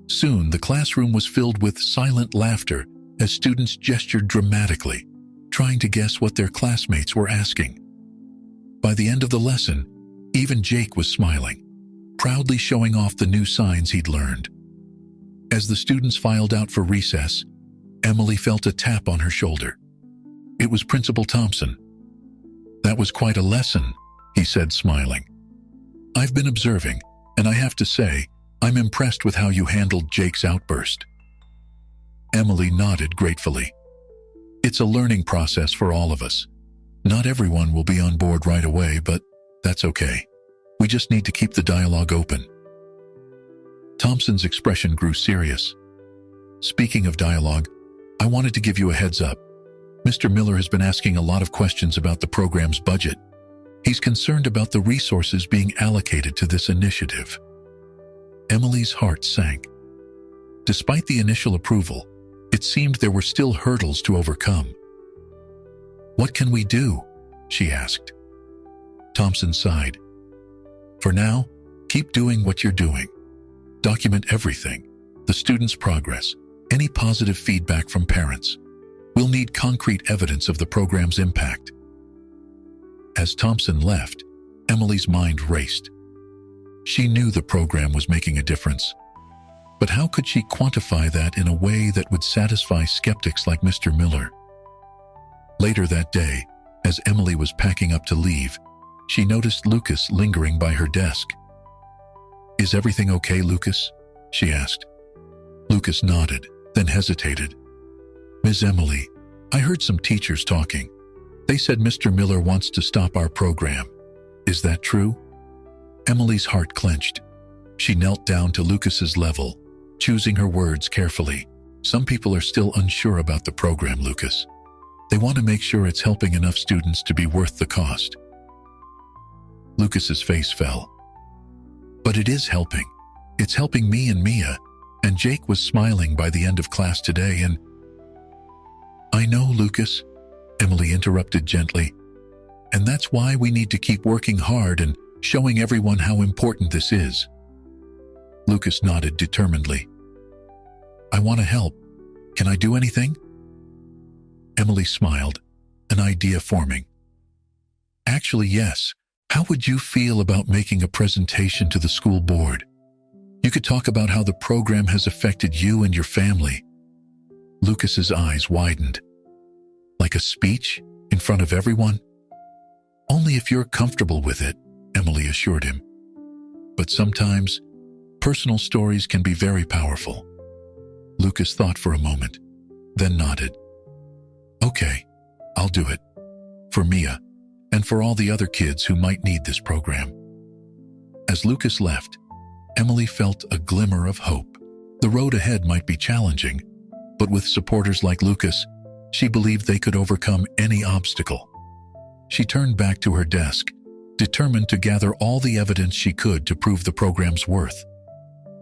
Soon, the classroom was filled with silent laughter as students gestured dramatically, trying to guess what their classmates were asking. By the end of the lesson, even Jake was smiling, proudly showing off the new signs he'd learned. As the students filed out for recess, Emily felt a tap on her shoulder. It was Principal Thompson. "That was quite a lesson," he said, smiling. "I've been observing, and I have to say, I'm impressed with how you handled Jake's outburst." Emily nodded gratefully. "It's a learning process for all of us. Not everyone will be on board right away, but that's okay. We just need to keep the dialogue open." Thompson's expression grew serious. "Speaking of dialogue, I wanted to give you a heads up. Mr. Miller has been asking a lot of questions about the program's budget. He's concerned about the resources being allocated to this initiative." Emily's heart sank. Despite the initial approval, it seemed there were still hurdles to overcome. "What can we do?" she asked. Thompson sighed. "For now, keep doing what you're doing. Document everything, the students' progress, any positive feedback from parents. We'll need concrete evidence of the program's impact." As Thompson left, Emily's mind raced. She knew the program was making a difference. But how could she quantify that in a way that would satisfy skeptics like Mr. Miller? Later that day, as Emily was packing up to leave, she noticed Lucas lingering by her desk. "Is everything okay, Lucas?" she asked. Lucas nodded, then hesitated. "Ms. Emily, I heard some teachers talking. They said Mr. Miller wants to stop our program. Is that true?" Emily's heart clenched. She knelt down to Lucas's level, choosing her words carefully. "Some people are still unsure about the program, Lucas. They want to make sure it's helping enough students to be worth the cost." Lucas's face fell. "But it is helping. It's helping me and Mia, and Jake was smiling by the end of class today and—" "I know, Lucas," Emily interrupted gently. "And that's why we need to keep working hard and showing everyone how important this is." Lucas nodded determinedly. "I want to help. Can I do anything?" Emily smiled, an idea forming. "Actually, yes. How would you feel about making a presentation to the school board? You could talk about how the program has affected you and your family." Lucas's eyes widened. "Like a speech in front of everyone?" "Only if you're comfortable with it," Emily assured him. "But sometimes, personal stories can be very powerful." Lucas thought for a moment, then nodded. "Okay, I'll do it. For Mia, and for all the other kids who might need this program." As Lucas left, Emily felt a glimmer of hope. The road ahead might be challenging, but with supporters like Lucas, she believed they could overcome any obstacle. She turned back to her desk, determined to gather all the evidence she could to prove the program's worth.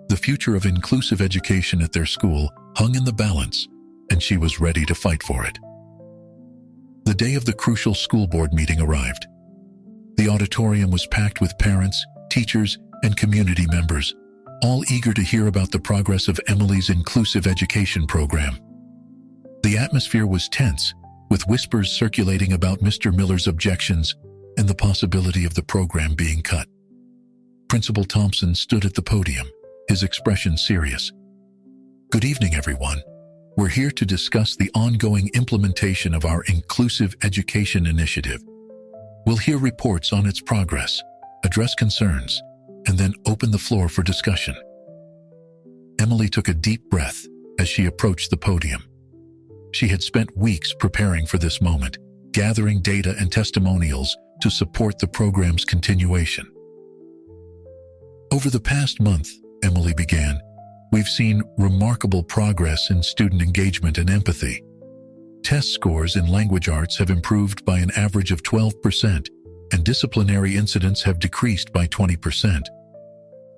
The future of inclusive education at their school hung in the balance, and she was ready to fight for it. The day of the crucial school board meeting arrived. The auditorium was packed with parents, teachers, and community members, all eager to hear about the progress of Emily's inclusive education program. The atmosphere was tense, with whispers circulating about Mr. Miller's objections and the possibility of the program being cut. Principal Thompson stood at the podium, his expression serious. "Good evening, everyone. We're here to discuss the ongoing implementation of our Inclusive Education Initiative. We'll hear reports on its progress, address concerns, and then open the floor for discussion." Emily took a deep breath as she approached the podium. She had spent weeks preparing for this moment, gathering data and testimonials to support the program's continuation. "Over the past month," Emily began, "we've seen remarkable progress in student engagement and empathy. Test scores in language arts have improved by an average of 12%, and disciplinary incidents have decreased by 20%.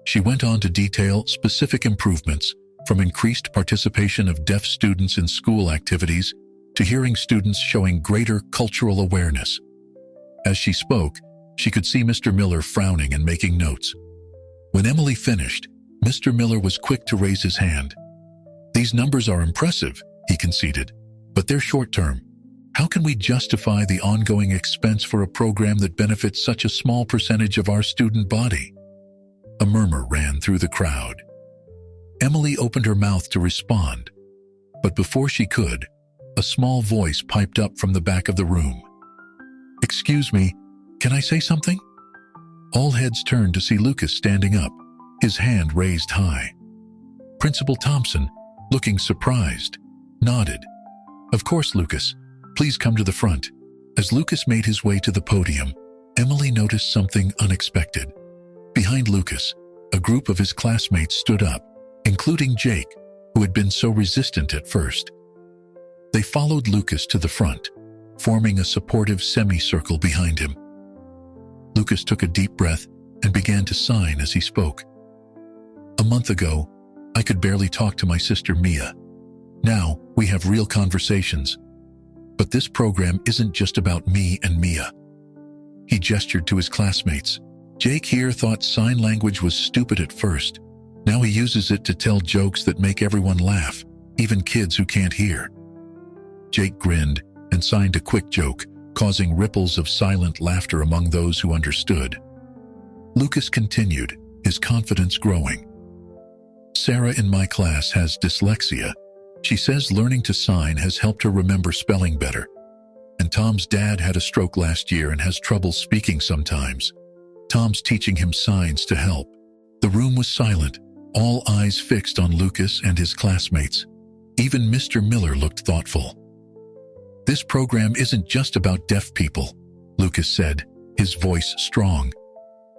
She went on to detail specific improvements, from increased participation of deaf students in school activities to hearing students showing greater cultural awareness. As she spoke, she could see Mr. Miller frowning and making notes. When Emily finished, Mr. Miller was quick to raise his hand. "These numbers are impressive," he conceded, "but they're short-term. How can we justify the ongoing expense for a program that benefits such a small percentage of our student body?" A murmur ran through the crowd. Emily opened her mouth to respond, but before she could, a small voice piped up from the back of the room. "Excuse me, can I say something?" All heads turned to see Lucas standing up, his hand raised high. Principal Thompson, looking surprised, nodded. "Of course, Lucas. Please come to the front." As Lucas made his way to the podium, Emily noticed something unexpected. Behind Lucas, a group of his classmates stood up, including Jake, who had been so resistant at first. They followed Lucas to the front, forming a supportive semicircle behind him. Lucas took a deep breath and began to sign as he spoke. "A month ago, I could barely talk to my sister Mia. Now, we have real conversations. But this program isn't just about me and Mia." He gestured to his classmates. "Jake here thought sign language was stupid at first. Now he uses it to tell jokes that make everyone laugh, even kids who can't hear." Jake grinned and signed a quick joke, causing ripples of silent laughter among those who understood. Lucas continued, his confidence growing. "Sarah in my class has dyslexia. She says learning to sign has helped her remember spelling better. And Tom's dad had a stroke last year and has trouble speaking sometimes. Tom's teaching him signs to help." The room was silent, all eyes fixed on Lucas and his classmates. Even Mr. Miller looked thoughtful. "This program isn't just about deaf people," Lucas said, his voice strong.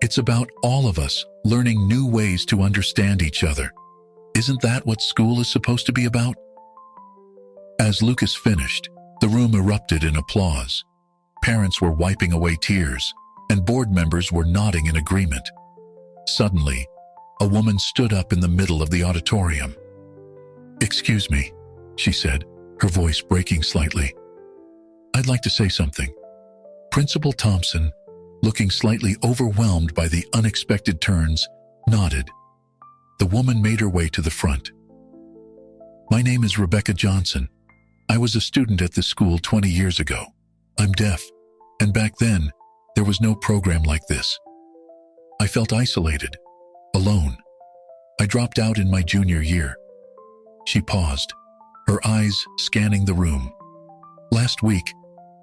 "It's about all of us learning new ways to understand each other. Isn't that what school is supposed to be about?" As Lucas finished, the room erupted in applause. Parents were wiping away tears, and board members were nodding in agreement. Suddenly, a woman stood up in the middle of the auditorium. "Excuse me," she said, her voice breaking slightly. "I'd like to say something." Principal Thompson, looking slightly overwhelmed by the unexpected turns, nodded. The woman made her way to the front. "My name is Rebecca Johnson. I was a student at this school 20 years ago. I'm deaf, and back then, there was no program like this. I felt isolated, alone. I dropped out in my junior year." She paused, her eyes scanning the room. "Last week,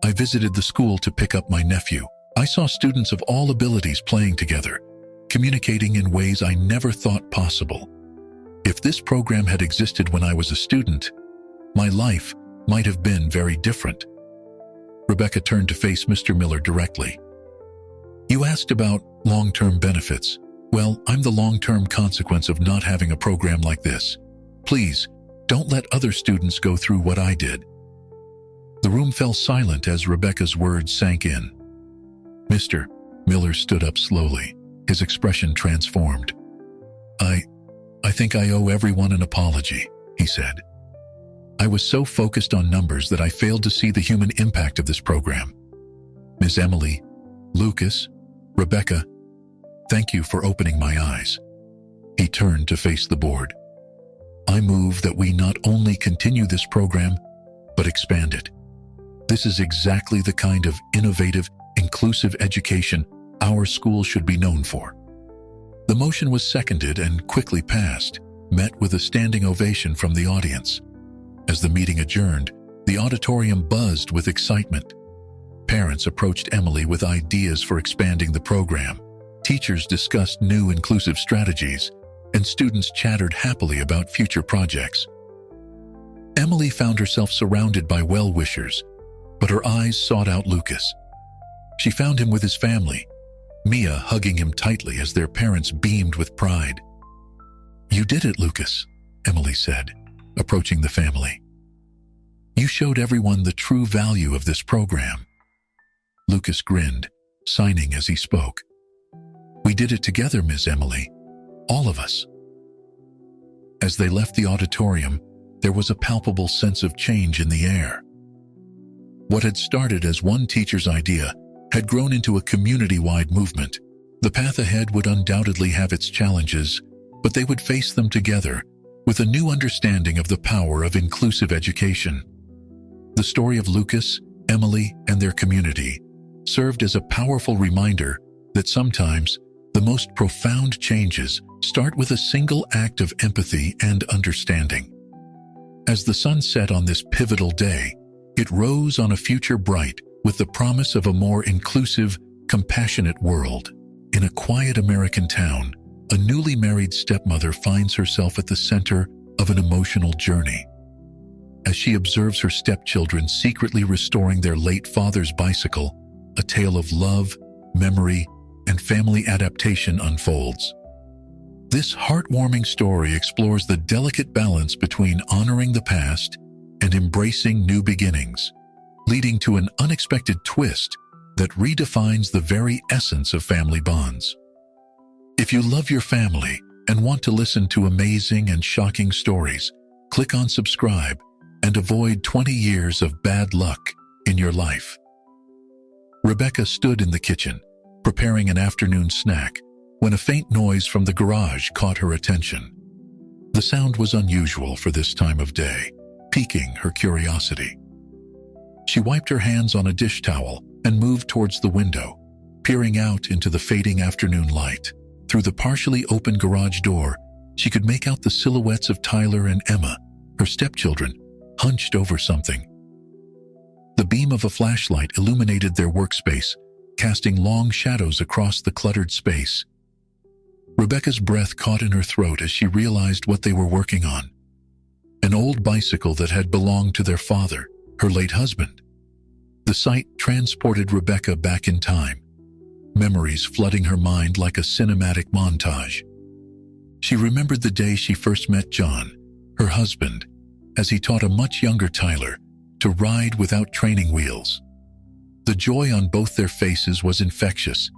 I visited the school to pick up my nephew. I saw students of all abilities playing together, communicating in ways I never thought possible. If this program had existed when I was a student, my life might have been very different." Rebecca turned to face Mr. Miller directly. "You asked about long-term benefits. Well, I'm the long-term consequence of not having a program like this. Please, don't let other students go through what I did." The room fell silent as Rebecca's words sank in. Mr. Miller stood up slowly, his expression transformed. I think I owe everyone an apology," he said. "I was so focused on numbers that I failed to see the human impact of this program. Ms. Emily, Lucas, Rebecca, thank you for opening my eyes." He turned to face the board. "I move that we not only continue this program, but expand it. This is exactly the kind of innovative, inclusive education our school should be known for." The motion was seconded and quickly passed, met with a standing ovation from the audience. As the meeting adjourned, the auditorium buzzed with excitement. Parents approached Emily with ideas for expanding the program. Teachers discussed new inclusive strategies, and students chattered happily about future projects. Emily found herself surrounded by well-wishers, but her eyes sought out Lucas. She found him with his family, Mia hugging him tightly as their parents beamed with pride. "You did it, Lucas," Emily said, approaching the family. "You showed everyone the true value of this program." Lucas grinned, signing as he spoke. "We did it together, Miss Emily. all of us. As they left the auditorium, there was a palpable sense of change in the air. What had started as one teacher's idea had grown into a community-wide movement. The path ahead would undoubtedly have its challenges, but they would face them together with a new understanding of the power of inclusive education. The story of Lucas, Emily, and their community served as a powerful reminder that sometimes the most profound changes start with a single act of empathy and understanding. As the sun set on this pivotal day, it rose on a future bright with the promise of a more inclusive, compassionate world. In a quiet American town, a newly married stepmother finds herself at the center of an emotional journey. As she observes her stepchildren secretly restoring their late father's bicycle, a tale of love, memory, and family adaptation unfolds. This heartwarming story explores the delicate balance between honoring the past and embracing new beginnings, leading to an unexpected twist that redefines the very essence of family bonds. If you love your family and want to listen to amazing and shocking stories, click on subscribe and avoid 20 years of bad luck in your life. Rebecca stood in the kitchen, preparing an afternoon snack, when a faint noise from the garage caught her attention. The sound was unusual for this time of day, piquing her curiosity. She wiped her hands on a dish towel and moved towards the window, peering out into the fading afternoon light. Through the partially open garage door, she could make out the silhouettes of Tyler and Emma, her stepchildren, hunched over something. The beam of a flashlight illuminated their workspace, casting long shadows across the cluttered space. Rebecca's breath caught in her throat as she realized what they were working on. An old bicycle that had belonged to their father, her late husband. The sight transported Rebecca back in time, memories flooding her mind like a cinematic montage. She remembered the day she first met John, her husband, as he taught a much younger Tyler to ride without training wheels. The joy on both their faces was infectious,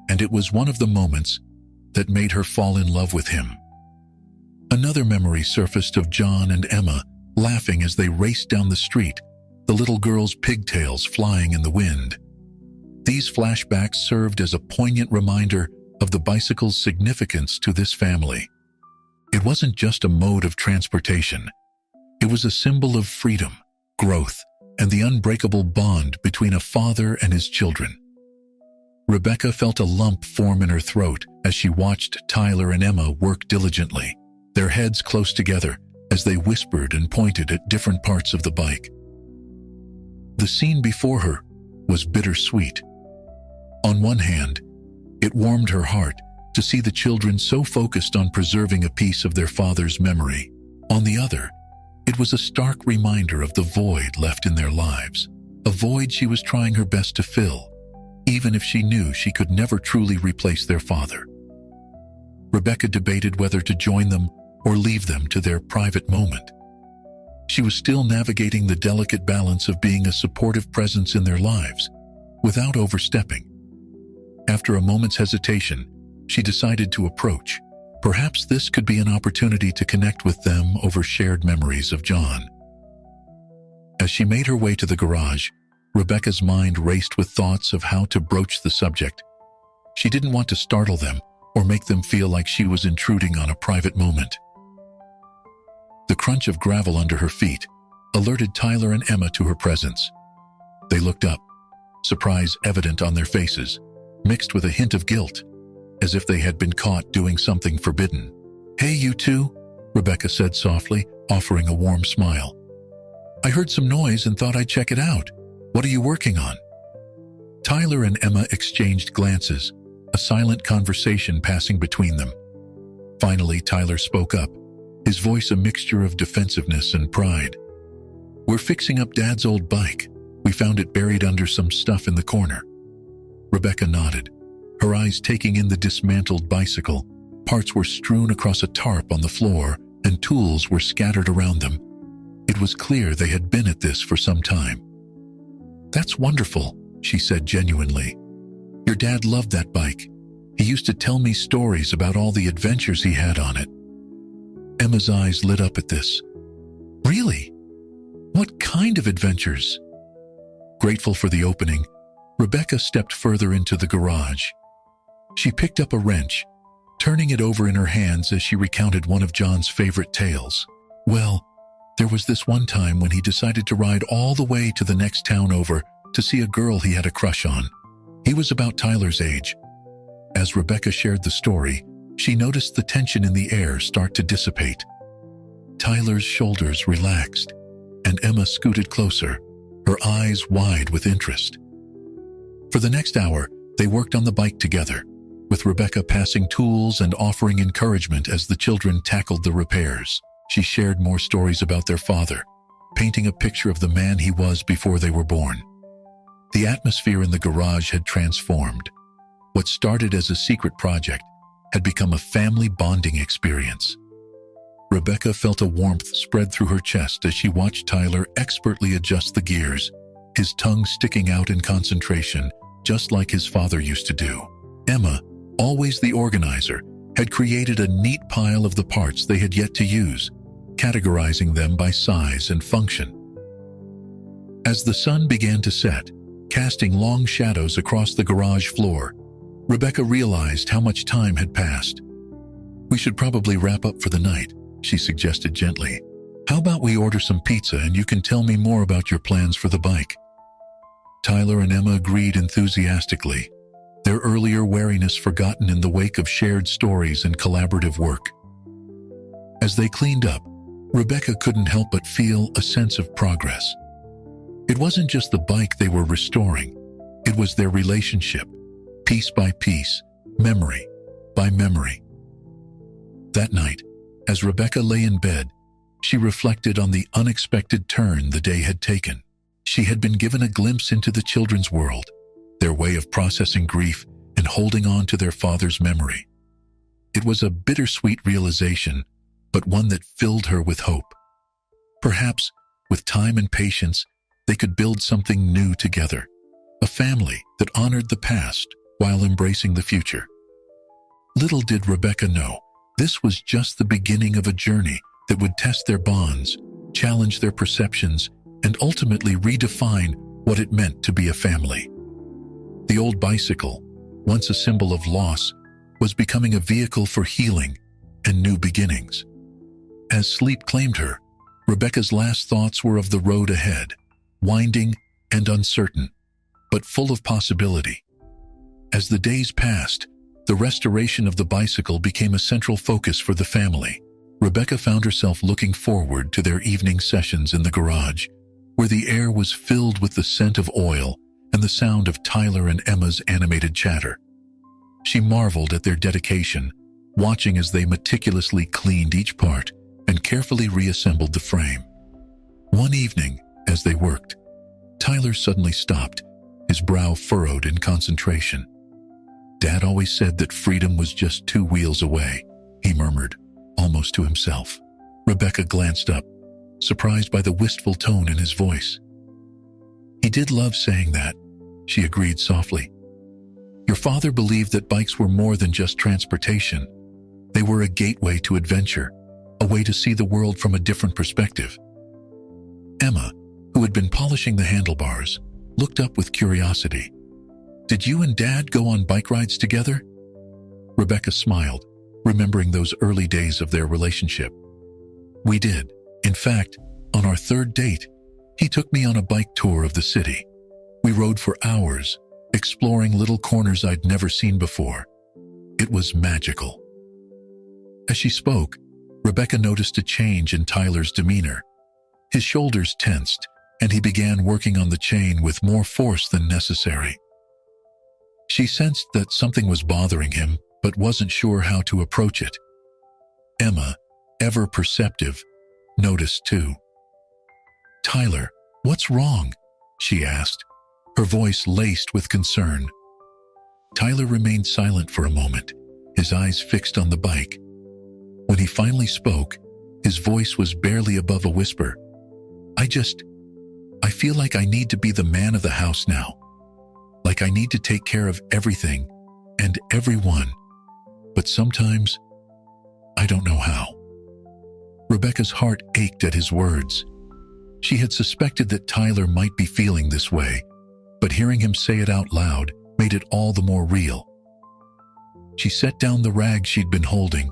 and it was one of the moments that made her fall in love with him. Another memory surfaced of John and Emma laughing as they raced down the street, the little girl's pigtails flying in the wind. These flashbacks served as a poignant reminder of the bicycle's significance to this family. It wasn't just a mode of transportation. It was a symbol of freedom, growth, and the unbreakable bond between a father and his children. Rebecca felt a lump form in her throat as she watched Tyler and Emma work diligently, their heads close together as they whispered and pointed at different parts of the bike. The scene before her was bittersweet. On one hand, it warmed her heart to see the children so focused on preserving a piece of their father's memory. On the other, it was a stark reminder of the void left in their lives, a void she was trying her best to fill, even if she knew she could never truly replace their father. Rebecca debated whether to join them or leave them to their private moment. She was still navigating the delicate balance of being a supportive presence in their lives, without overstepping. After a moment's hesitation, she decided to approach. Perhaps this could be an opportunity to connect with them over shared memories of John. As she made her way to the garage, Rebecca's mind raced with thoughts of how to broach the subject. She didn't want to startle them or make them feel like she was intruding on a private moment. The crunch of gravel under her feet alerted Tyler and Emma to her presence. They looked up, surprise evident on their faces, mixed with a hint of guilt, as if they had been caught doing something forbidden. "Hey, you two," Rebecca said softly, offering a warm smile. "I heard some noise and thought I'd check it out. What are you working on?" Tyler and Emma exchanged glances, a silent conversation passing between them. Finally, Tyler spoke up, his voice a mixture of defensiveness and pride. "We're fixing up Dad's old bike. We found it buried under some stuff in the corner." Rebecca nodded, her eyes taking in the dismantled bicycle. Parts were strewn across a tarp on the floor, and tools were scattered around them. It was clear they had been at this for some time. "That's wonderful," she said genuinely. "Your dad loved that bike. He used to tell me stories about all the adventures he had on it. Emma's eyes lit up at this. Really? What kind of adventures? Grateful for the opening, Rebecca stepped further into the garage. She picked up a wrench, turning it over in her hands as she recounted one of John's favorite tales. Well, there was this one time when he decided to ride all the way to the next town over to see a girl he had a crush on. He was about Tyler's age. As Rebecca shared the story, she noticed the tension in the air start to dissipate. Tyler's shoulders relaxed, and Emma scooted closer, her eyes wide with interest. For the next hour, they worked on the bike together, with Rebecca passing tools and offering encouragement as the children tackled the repairs. She shared more stories about their father, painting a picture of the man he was before they were born. The atmosphere in the garage had transformed. What started as a secret project had become a family bonding experience. Rebecca felt a warmth spread through her chest as she watched Tyler expertly adjust the gears, his tongue sticking out in concentration, just like his father used to do. Emma, always the organizer, had created a neat pile of the parts they had yet to use, categorizing them by size and function. As the sun began to set, casting long shadows across the garage floor, Rebecca realized how much time had passed. "We should probably wrap up for the night," she suggested gently. "How about we order some pizza and you can tell me more about your plans for the bike?" Tyler and Emma agreed enthusiastically, their earlier wariness forgotten in the wake of shared stories and collaborative work. As they cleaned up, Rebecca couldn't help but feel a sense of progress. It wasn't just the bike they were restoring, it was their relationship, piece by piece, memory by memory. That night, as Rebecca lay in bed, she reflected on the unexpected turn the day had taken. She had been given a glimpse into the children's world, their way of processing grief and holding on to their father's memory. It was a bittersweet realization, but one that filled her with hope. Perhaps, with time and patience, they could build something new together, a family that honored the past while embracing the future. Little did Rebecca know, this was just the beginning of a journey that would test their bonds, challenge their perceptions, and ultimately redefine what it meant to be a family. The old bicycle, once a symbol of loss, was becoming a vehicle for healing and new beginnings. As sleep claimed her, Rebecca's last thoughts were of the road ahead, winding and uncertain, but full of possibility. As the days passed, the restoration of the bicycle became a central focus for the family. Rebecca found herself looking forward to their evening sessions in the garage, where the air was filled with the scent of oil and the sound of Tyler and Emma's animated chatter. She marveled at their dedication, watching as they meticulously cleaned each part and carefully reassembled the frame. One evening, as they worked, Tyler suddenly stopped, his brow furrowed in concentration. "Dad always said that freedom was just 2 wheels away," he murmured, almost to himself. Rebecca glanced up, surprised by the wistful tone in his voice. "He did love saying that," she agreed softly. "Your father believed that bikes were more than just transportation. They were a gateway to adventure, a way to see the world from a different perspective." Emma, who had been polishing the handlebars, looked up with curiosity. "Did you and Dad go on bike rides together?" Rebecca smiled, remembering those early days of their relationship. "We did. In fact, on our 3rd date, he took me on a bike tour of the city. We rode for hours, exploring little corners I'd never seen before. It was magical." As she spoke, Rebecca noticed a change in Tyler's demeanor. His shoulders tensed, and he began working on the chain with more force than necessary. She sensed that something was bothering him, but wasn't sure how to approach it. Emma, ever perceptive, noticed too. "Tyler, what's wrong?" she asked, her voice laced with concern. Tyler remained silent for a moment, his eyes fixed on the bike. When he finally spoke, his voice was barely above a whisper. I feel like I need to be the man of the house now. Like I need to take care of everything and everyone. But sometimes, I don't know how. Rebecca's heart ached at his words. She had suspected that Tyler might be feeling this way, but hearing him say it out loud made it all the more real. She set down the rag she'd been holding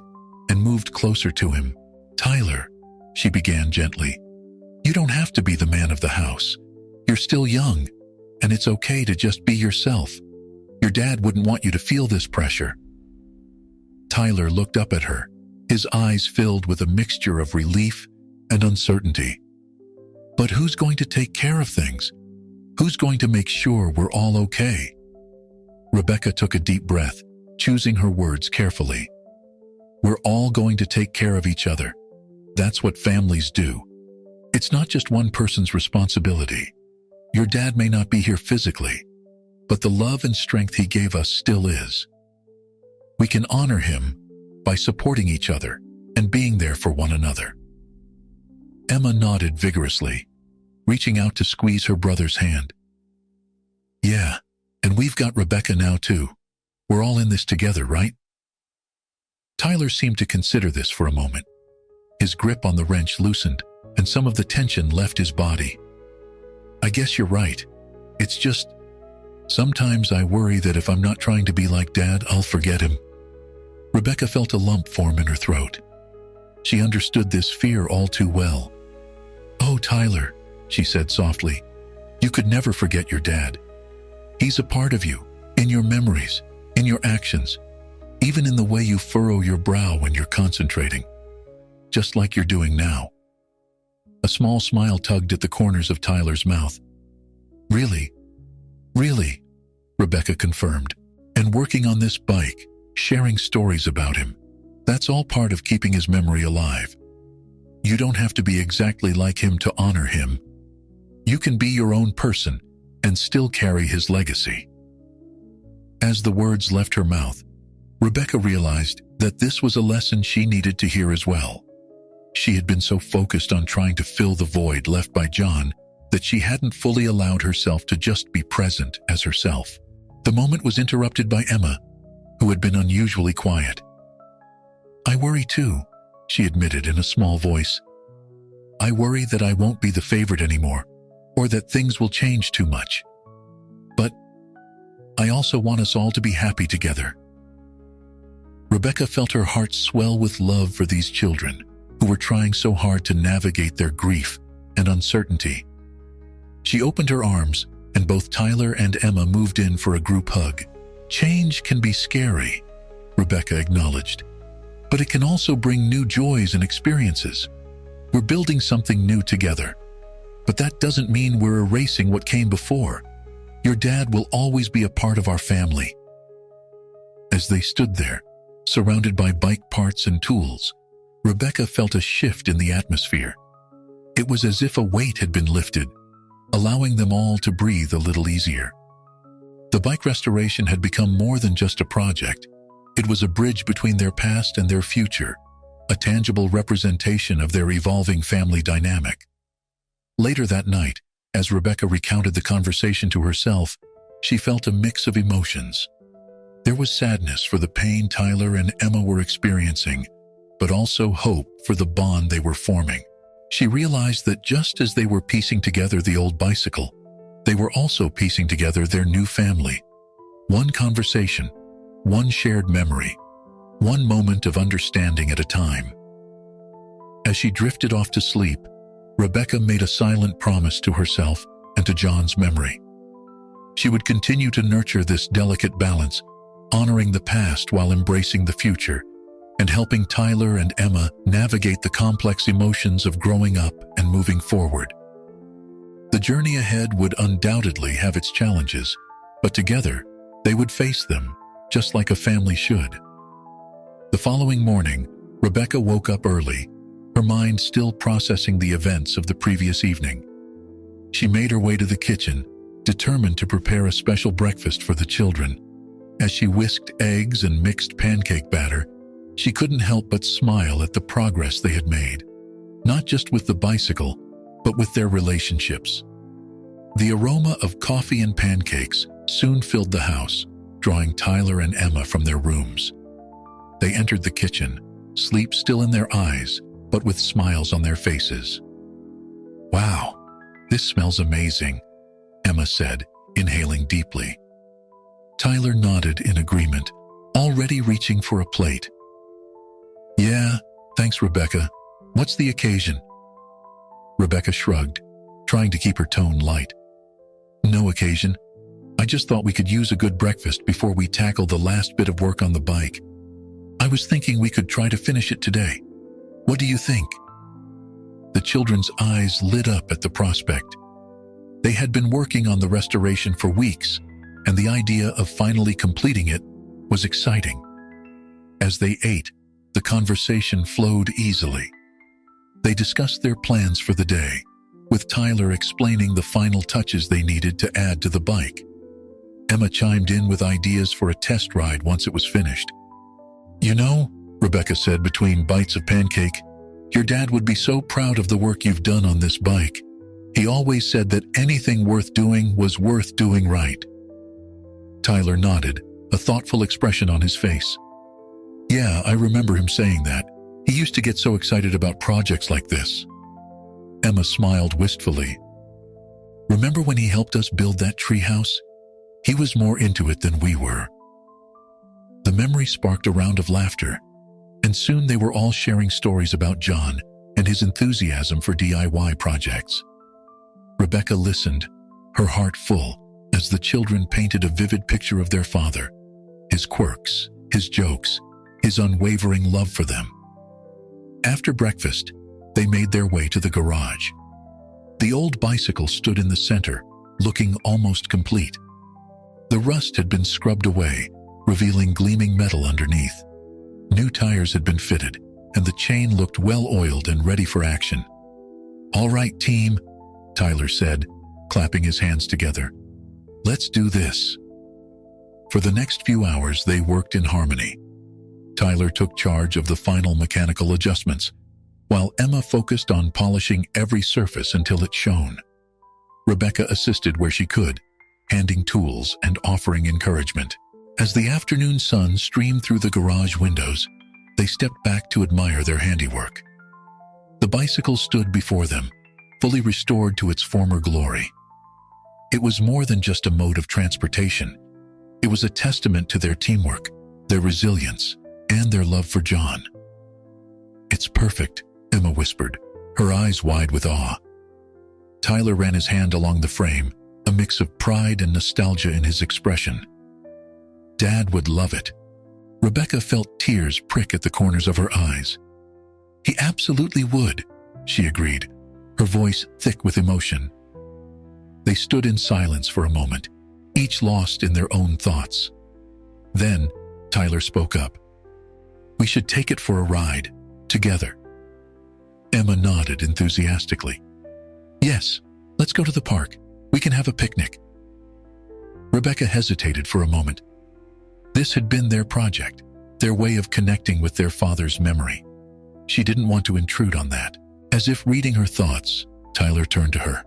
and moved closer to him. "Tyler," she began gently, "you don't have to be the man of the house. You're still young, and it's okay to just be yourself. Your dad wouldn't want you to feel this pressure." Tyler looked up at her, his eyes filled with a mixture of relief and uncertainty. "But who's going to take care of things? Who's going to make sure we're all okay?" Rebecca took a deep breath, choosing her words carefully. "We're all going to take care of each other. That's what families do. It's not just one person's responsibility. Your dad may not be here physically, but the love and strength he gave us still is. We can honor him by supporting each other and being there for one another." Emma nodded vigorously, reaching out to squeeze her brother's hand. "Yeah, and we've got Rebecca now too. We're all in this together, right?" Tyler seemed to consider this for a moment. His grip on the wrench loosened, and some of the tension left his body. "I guess you're right. It's just, sometimes I worry that if I'm not trying to be like Dad, I'll forget him." Rebecca felt a lump form in her throat. She understood this fear all too well. "Oh, Tyler," she said softly, "you could never forget your dad. He's a part of you, in your memories, in your actions, even in the way you furrow your brow when you're concentrating, just like you're doing now." A small smile tugged at the corners of Tyler's mouth. "Really? Really?" Rebecca confirmed. "And working on this bike, sharing stories about him, that's all part of keeping his memory alive. You don't have to be exactly like him to honor him. You can be your own person and still carry his legacy." As the words left her mouth, Rebecca realized that this was a lesson she needed to hear as well. She had been so focused on trying to fill the void left by John that she hadn't fully allowed herself to just be present as herself. The moment was interrupted by Emma, who had been unusually quiet. "I worry too," she admitted in a small voice. "I worry that I won't be the favorite anymore, or that things will change too much. But I also want us all to be happy together." Rebecca felt her heart swell with love for these children, who were trying so hard to navigate their grief and uncertainty. She opened her arms, and both Tyler and Emma moved in for a group hug. "Change can be scary," Rebecca acknowledged, "but it can also bring new joys and experiences. We're building something new together, but that doesn't mean we're erasing what came before. Your dad will always be a part of our family." As they stood there, surrounded by bike parts and tools, Rebecca felt a shift in the atmosphere. It was as if a weight had been lifted, allowing them all to breathe a little easier. The bike restoration had become more than just a project. It was a bridge between their past and their future, a tangible representation of their evolving family dynamic. Later that night, as Rebecca recounted the conversation to herself, she felt a mix of emotions. There was sadness for the pain Tyler and Emma were experiencing, but also hope for the bond they were forming. She realized that just as they were piecing together the old bicycle, they were also piecing together their new family. One conversation, one shared memory, one moment of understanding at a time. As she drifted off to sleep, Rebecca made a silent promise to herself and to John's memory. She would continue to nurture this delicate balance, honoring the past while embracing the future, and helping Tyler and Emma navigate the complex emotions of growing up and moving forward. The journey ahead would undoubtedly have its challenges, but together they would face them, just like a family should. The following morning, Rebecca woke up early, her mind still processing the events of the previous evening. She made her way to the kitchen, determined to prepare a special breakfast for the children. As she whisked eggs and mixed pancake batter, she couldn't help but smile at the progress they had made, not just with the bicycle, but with their relationships. The aroma of coffee and pancakes soon filled the house, drawing Tyler and Emma from their rooms. They entered the kitchen, sleep still in their eyes, but with smiles on their faces. "Wow, this smells amazing," Emma said, inhaling deeply. Tyler nodded in agreement, already reaching for a plate. "Yeah, thanks, Rebecca. What's the occasion?" Rebecca shrugged, trying to keep her tone light. "No occasion. I just thought we could use a good breakfast before we tackle the last bit of work on the bike. I was thinking we could try to finish it today. What do you think?" The children's eyes lit up at the prospect. They had been working on the restoration for weeks, and the idea of finally completing it was exciting. As they ate, the conversation flowed easily. They discussed their plans for the day, with Tyler explaining the final touches they needed to add to the bike. Emma chimed in with ideas for a test ride once it was finished. "You know," Rebecca said between bites of pancake, "your dad would be so proud of the work you've done on this bike. He always said that anything worth doing was worth doing right." Tyler nodded, a thoughtful expression on his face. "Yeah, I remember him saying that. He used to get so excited about projects like this." Emma smiled wistfully. "Remember when he helped us build that treehouse? He was more into it than we were." The memory sparked a round of laughter, and soon they were all sharing stories about John and his enthusiasm for DIY projects. Rebecca listened, her heart full, as the children painted a vivid picture of their father, his quirks, his jokes, his unwavering love for them. After breakfast, they made their way to the garage. The old bicycle stood in the center, looking almost complete. The rust had been scrubbed away, revealing gleaming metal underneath. New tires had been fitted, and the chain looked well-oiled and ready for action. "All right, team," Tyler said, clapping his hands together. "Let's do this." For the next few hours, they worked in harmony. Tyler took charge of the final mechanical adjustments, while Emma focused on polishing every surface until it shone. Rebecca assisted where she could, handing tools and offering encouragement. As the afternoon sun streamed through the garage windows, they stepped back to admire their handiwork. The bicycle stood before them, fully restored to its former glory. It was more than just a mode of transportation. It was a testament to their teamwork, their resilience, and their love for John. "It's perfect," Emma whispered, her eyes wide with awe. Tyler ran his hand along the frame, a mix of pride and nostalgia in his expression. "Dad would love it." Rebecca felt tears prick at the corners of her eyes. "He absolutely would," she agreed, her voice thick with emotion. They stood in silence for a moment, each lost in their own thoughts. Then, Tyler spoke up. "We should take it for a ride, together." Emma nodded enthusiastically. "Yes, let's go to the park. We can have a picnic." Rebecca hesitated for a moment. This had been their project, their way of connecting with their father's memory. She didn't want to intrude on that. As if reading her thoughts, Tyler turned to her.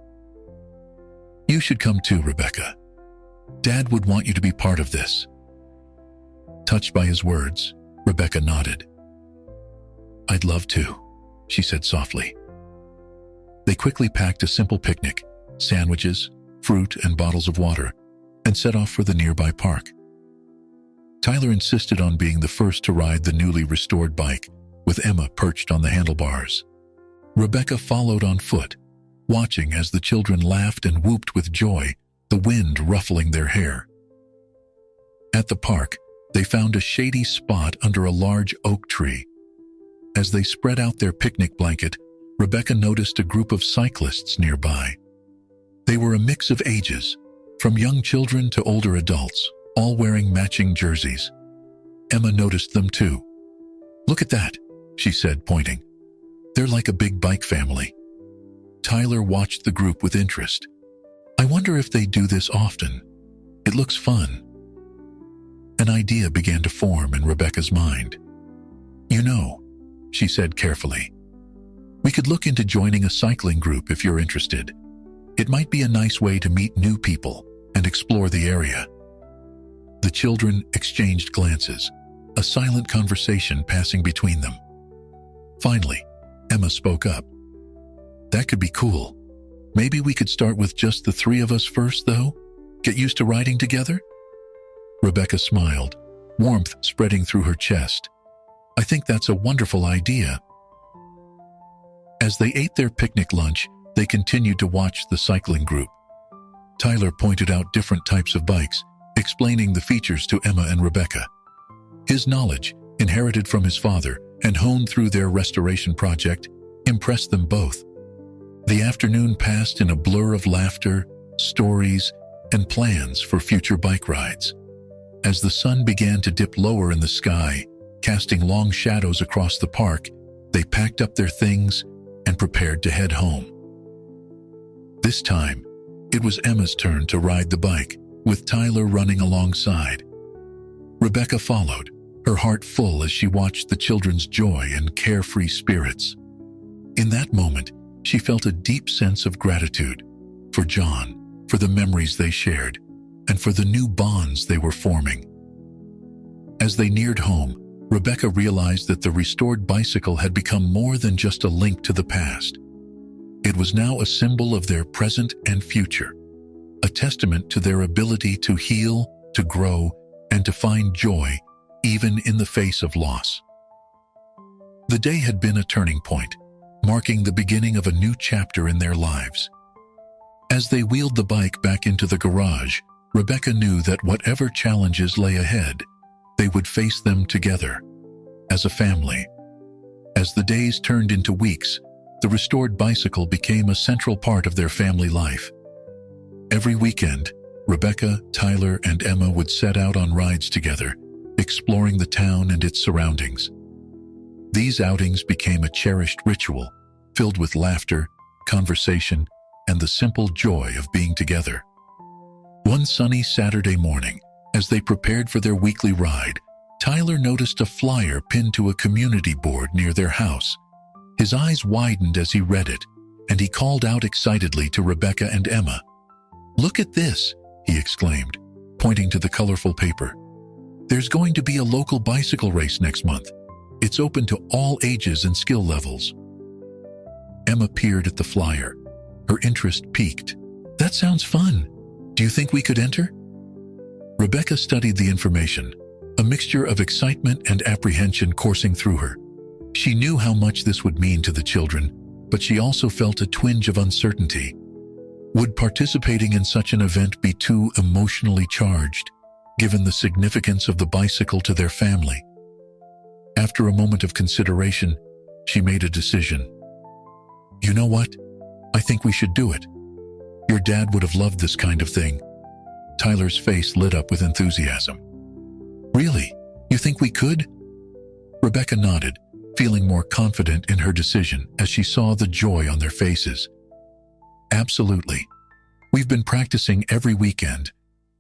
"You should come too, Rebecca. Dad would want you to be part of this." Touched by his words, Rebecca nodded. "I'd love to," she said softly. They quickly packed a simple picnic, sandwiches, fruit, and bottles of water, and set off for the nearby park. Tyler insisted on being the first to ride the newly restored bike, with Emma perched on the handlebars. Rebecca followed on foot, watching as the children laughed and whooped with joy, the wind ruffling their hair. At the park, they found a shady spot under a large oak tree. As they spread out their picnic blanket, Rebecca noticed a group of cyclists nearby. They were a mix of ages, from young children to older adults, all wearing matching jerseys. Emma noticed them too. "Look at that," she said, pointing. "They're like a big bike family." Tyler watched the group with interest. "I wonder if they do this often. It looks fun." An idea began to form in Rebecca's mind. "You know," she said carefully, "we could look into joining a cycling group if you're interested. It might be a nice way to meet new people and explore the area." The children exchanged glances, a silent conversation passing between them. Finally, Emma spoke up. "That could be cool. Maybe we could start with just the three of us first, though? Get used to riding together?" Rebecca smiled, warmth spreading through her chest. "I think that's a wonderful idea." As they ate their picnic lunch, they continued to watch the cycling group. Tyler pointed out different types of bikes, explaining the features to Emma and Rebecca. His knowledge, inherited from his father and honed through their restoration project, impressed them both. The afternoon passed in a blur of laughter, stories, and plans for future bike rides. As the sun began to dip lower in the sky, casting long shadows across the park, they packed up their things and prepared to head home. This time, it was Emma's turn to ride the bike, with Tyler running alongside. Rebecca followed, her heart full as she watched the children's joy and carefree spirits. In that moment, she felt a deep sense of gratitude for John, for the memories they shared, and for the new bonds they were forming. As they neared home, Rebecca realized that the restored bicycle had become more than just a link to the past. It was now a symbol of their present and future, a testament to their ability to heal, to grow, and to find joy, even in the face of loss. The day had been a turning point, marking the beginning of a new chapter in their lives. As they wheeled the bike back into the garage, Rebecca knew that whatever challenges lay ahead, they would face them together, as a family. As the days turned into weeks, the restored bicycle became a central part of their family life. Every weekend, Rebecca, Tyler, and Emma would set out on rides together, exploring the town and its surroundings. These outings became a cherished ritual, filled with laughter, conversation, and the simple joy of being together. One sunny Saturday morning, as they prepared for their weekly ride, Tyler noticed a flyer pinned to a community board near their house. His eyes widened as he read it, and he called out excitedly to Rebecca and Emma. "Look at this," he exclaimed, pointing to the colorful paper. "There's going to be a local bicycle race next month. It's open to all ages and skill levels." Emma peered at the flyer, her interest piqued. "That sounds fun. Do you think we could enter?" Rebecca studied the information, a mixture of excitement and apprehension coursing through her. She knew how much this would mean to the children, but she also felt a twinge of uncertainty. Would participating in such an event be too emotionally charged, given the significance of the bicycle to their family? After a moment of consideration, she made a decision. "You know what? I think we should do it. Your dad would have loved this kind of thing." Tyler's face lit up with enthusiasm. "Really? You think we could?" Rebecca nodded, feeling more confident in her decision as she saw the joy on their faces. "Absolutely. We've been practicing every weekend,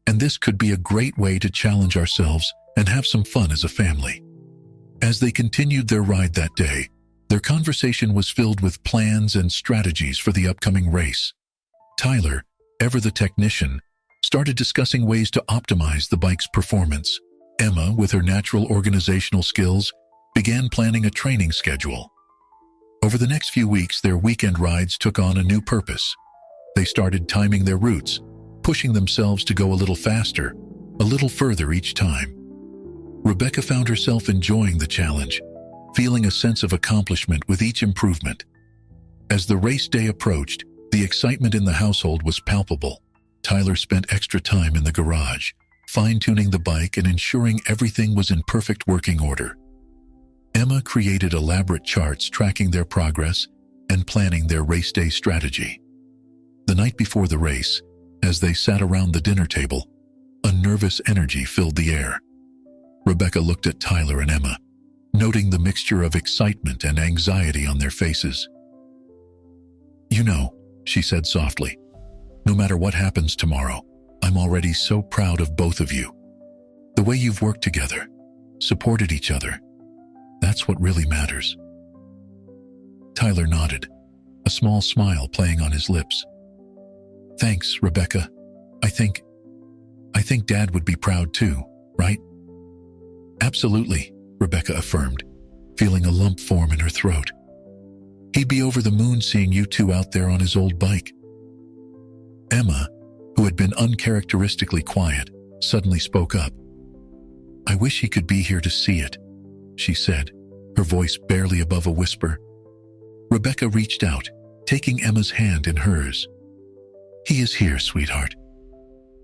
and this could be a great way to challenge ourselves and have some fun as a family." As they continued their ride that day, their conversation was filled with plans and strategies for the upcoming race. Tyler, ever the technician, started discussing ways to optimize the bike's performance. Emma, with her natural organizational skills, began planning a training schedule. Over the next few weeks, their weekend rides took on a new purpose. They started timing their routes, pushing themselves to go a little faster, a little further each time. Rebecca found herself enjoying the challenge, feeling a sense of accomplishment with each improvement. As the race day approached, the excitement in the household was palpable. Tyler spent extra time in the garage, fine-tuning the bike and ensuring everything was in perfect working order. Emma created elaborate charts tracking their progress and planning their race day strategy. The night before the race, as they sat around the dinner table, a nervous energy filled the air. Rebecca looked at Tyler and Emma, noting the mixture of excitement and anxiety on their faces. "You know," she said softly, "no matter what happens tomorrow, I'm already so proud of both of you. The way you've worked together, supported each other, that's what really matters." Tyler nodded, a small smile playing on his lips. "Thanks, Rebecca. I think Dad would be proud too." right?" "Absolutely," Rebecca affirmed, feeling a lump form in her throat. "He'd be over the moon seeing you two out there on his old bike." Emma, who had been uncharacteristically quiet, suddenly spoke up. "I wish he could be here to see it," she said, her voice barely above a whisper. Rebecca reached out, taking Emma's hand in hers. "He is here, sweetheart.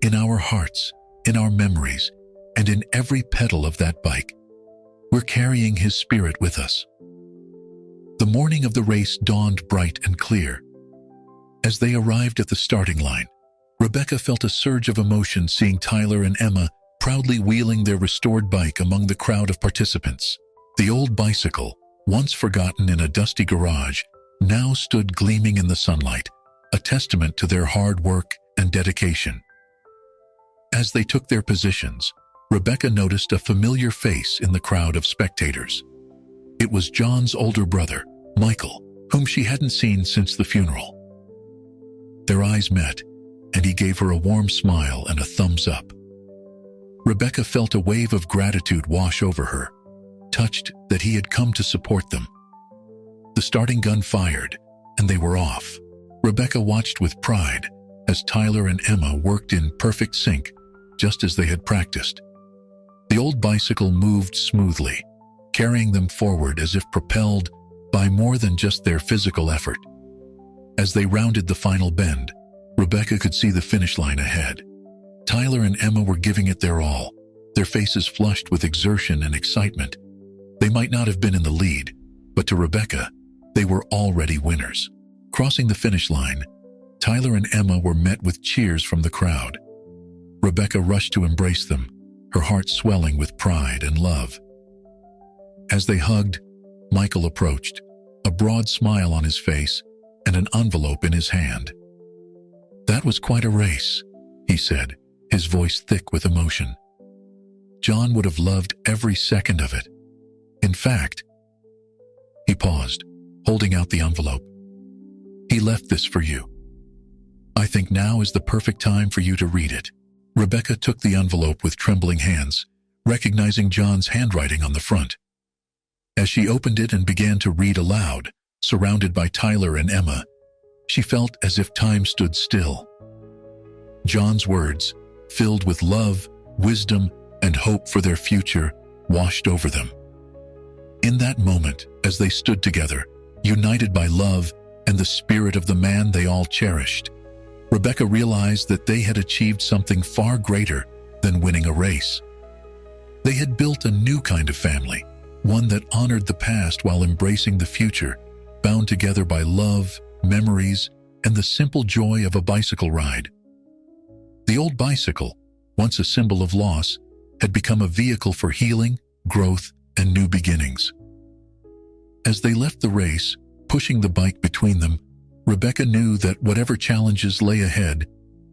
In our hearts, in our memories, and in every pedal of that bike. We're carrying his spirit with us." The morning of the race dawned bright and clear. As they arrived at the starting line, Rebecca felt a surge of emotion seeing Tyler and Emma proudly wheeling their restored bike among the crowd of participants. The old bicycle, once forgotten in a dusty garage, now stood gleaming in the sunlight, a testament to their hard work and dedication. As they took their positions, Rebecca noticed a familiar face in the crowd of spectators. It was John's older brother, Michael, whom she hadn't seen since the funeral. Their eyes met, and he gave her a warm smile and a thumbs up. Rebecca felt a wave of gratitude wash over her, touched that he had come to support them. The starting gun fired, and they were off. Rebecca watched with pride as Tyler and Emma worked in perfect sync, just as they had practiced. The old bicycle moved smoothly, carrying them forward as if propelled by more than just their physical effort. As they rounded the final bend, Rebecca could see the finish line ahead. Tyler and Emma were giving it their all, their faces flushed with exertion and excitement. They might not have been in the lead, but to Rebecca, they were already winners. Crossing the finish line, Tyler and Emma were met with cheers from the crowd. Rebecca rushed to embrace them, her heart swelling with pride and love. As they hugged, Michael approached, a broad smile on his face and an envelope in his hand. "That was quite a race," he said, his voice thick with emotion. "John would have loved every second of it. In fact," he paused, holding out the envelope, "he left this for you. I think now is the perfect time for you to read it." Rebecca took the envelope with trembling hands, recognizing John's handwriting on the front. As she opened it and began to read aloud, surrounded by Tyler and Emma, she felt as if time stood still. John's words, filled with love, wisdom, and hope for their future, washed over them. In that moment, as they stood together, united by love and the spirit of the man they all cherished, Rebecca realized that they had achieved something far greater than winning a race. They had built a new kind of family, one that honored the past while embracing the future, bound together by love, memories, and the simple joy of a bicycle ride. The old bicycle, once a symbol of loss, had become a vehicle for healing, growth, and new beginnings. As they left the race, pushing the bike between them, Rebecca knew that whatever challenges lay ahead,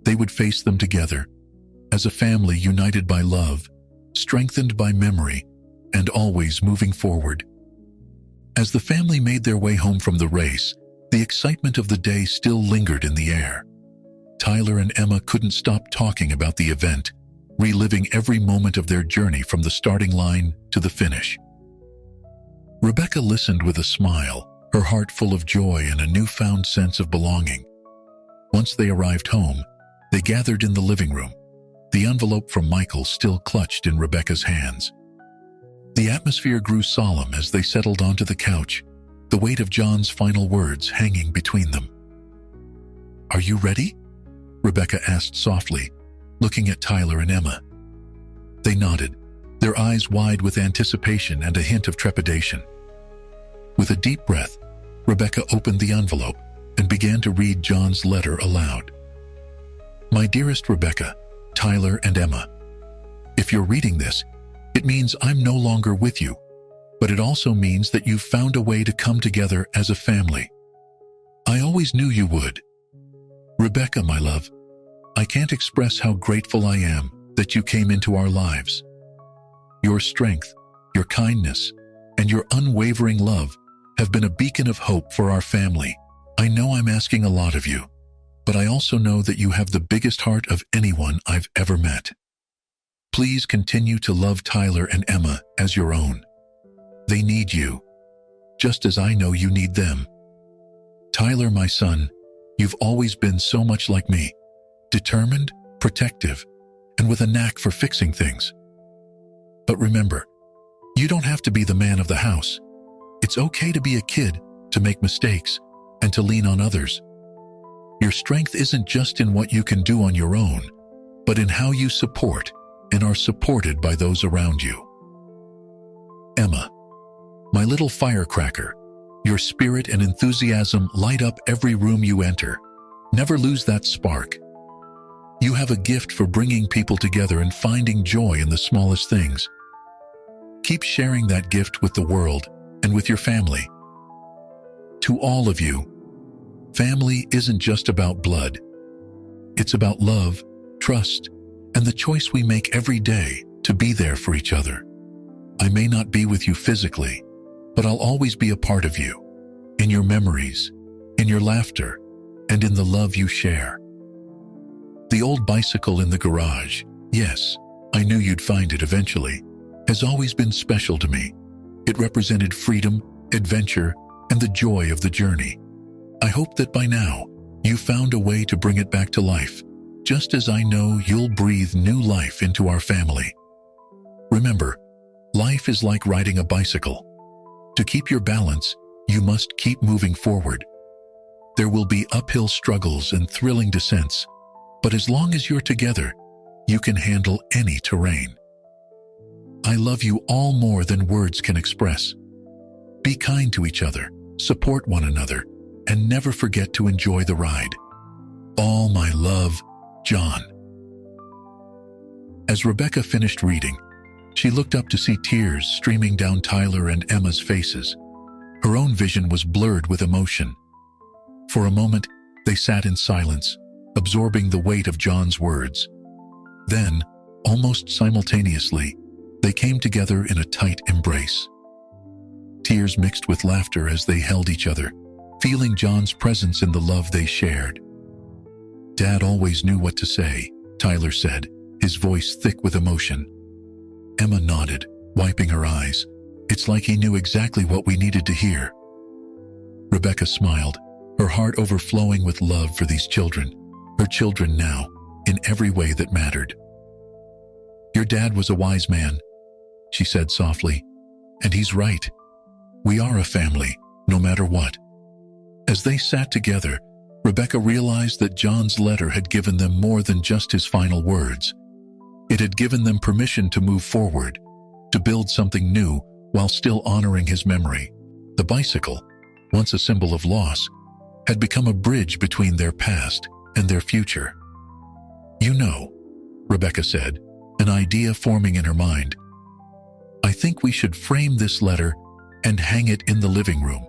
they would face them together, as a family united by love, strengthened by memory, and always moving forward. As the family made their way home from the race, the excitement of the day still lingered in the air. Tyler and Emma couldn't stop talking about the event, reliving every moment of their journey from the starting line to the finish. Rebecca listened with a smile, her heart full of joy and a newfound sense of belonging. Once they arrived home, they gathered in the living room, the envelope from Michael still clutched in Rebecca's hands. The atmosphere grew solemn as they settled onto the couch, the weight of John's final words hanging between them. "Are you ready?" Rebecca asked softly, looking at Tyler and Emma. They nodded, their eyes wide with anticipation and a hint of trepidation. With a deep breath, Rebecca opened the envelope and began to read John's letter aloud. "My dearest Rebecca, Tyler, and Emma, if you're reading this, it means I'm no longer with you, but it also means that you've found a way to come together as a family. I always knew you would. Rebecca, my love, I can't express how grateful I am that you came into our lives. Your strength, your kindness, and your unwavering love have been a beacon of hope for our family. I know I'm asking a lot of you, but I also know that you have the biggest heart of anyone I've ever met. Please continue to love Tyler and Emma as your own. They need you, just as I know you need them. Tyler, my son, you've always been so much like me, determined, protective, and with a knack for fixing things. But remember, you don't have to be the man of the house. It's okay to be a kid, to make mistakes, and to lean on others. Your strength isn't just in what you can do on your own, but in how you support and are supported by those around you. Emma, my little firecracker, your spirit and enthusiasm light up every room you enter. Never lose that spark. You have a gift for bringing people together and finding joy in the smallest things. Keep sharing that gift with the world and with your family. To all of you, family isn't just about blood. It's about love, trust, and the choice we make every day to be there for each other. I may not be with you physically, but I'll always be a part of you, in your memories, in your laughter, and in the love you share. The old bicycle in the garage, yes, I knew you'd find it eventually, has always been special to me. It represented freedom, adventure, and the joy of the journey. I hope that by now, you found a way to bring it back to life, just as I know you'll breathe new life into our family. Remember, life is like riding a bicycle. To keep your balance, you must keep moving forward. There will be uphill struggles and thrilling descents, but as long as you're together, you can handle any terrain. I love you all more than words can express. Be kind to each other, support one another, and never forget to enjoy the ride. All my love, John. As Rebecca finished reading, she looked up to see tears streaming down Tyler and Emma's faces. Her own vision was blurred with emotion. For a moment, they sat in silence, absorbing the weight of John's words. Then, almost simultaneously, they came together in a tight embrace. Tears mixed with laughter as they held each other, feeling John's presence in the love they shared. Dad always knew what to say, Tyler said, his voice thick with emotion. Emma nodded, wiping her eyes. It's like he knew exactly what we needed to hear. Rebecca smiled, her heart overflowing with love for these children, her children now, in every way that mattered. Your dad was a wise man, she said softly, and he's right. We are a family, no matter what. As they sat together, Rebecca realized that John's letter had given them more than just his final words. It had given them permission to move forward, to build something new while still honoring his memory. The bicycle, once a symbol of loss, had become a bridge between their past and their future. You know, Rebecca said, an idea forming in her mind. I think we should frame this letter and hang it in the living room.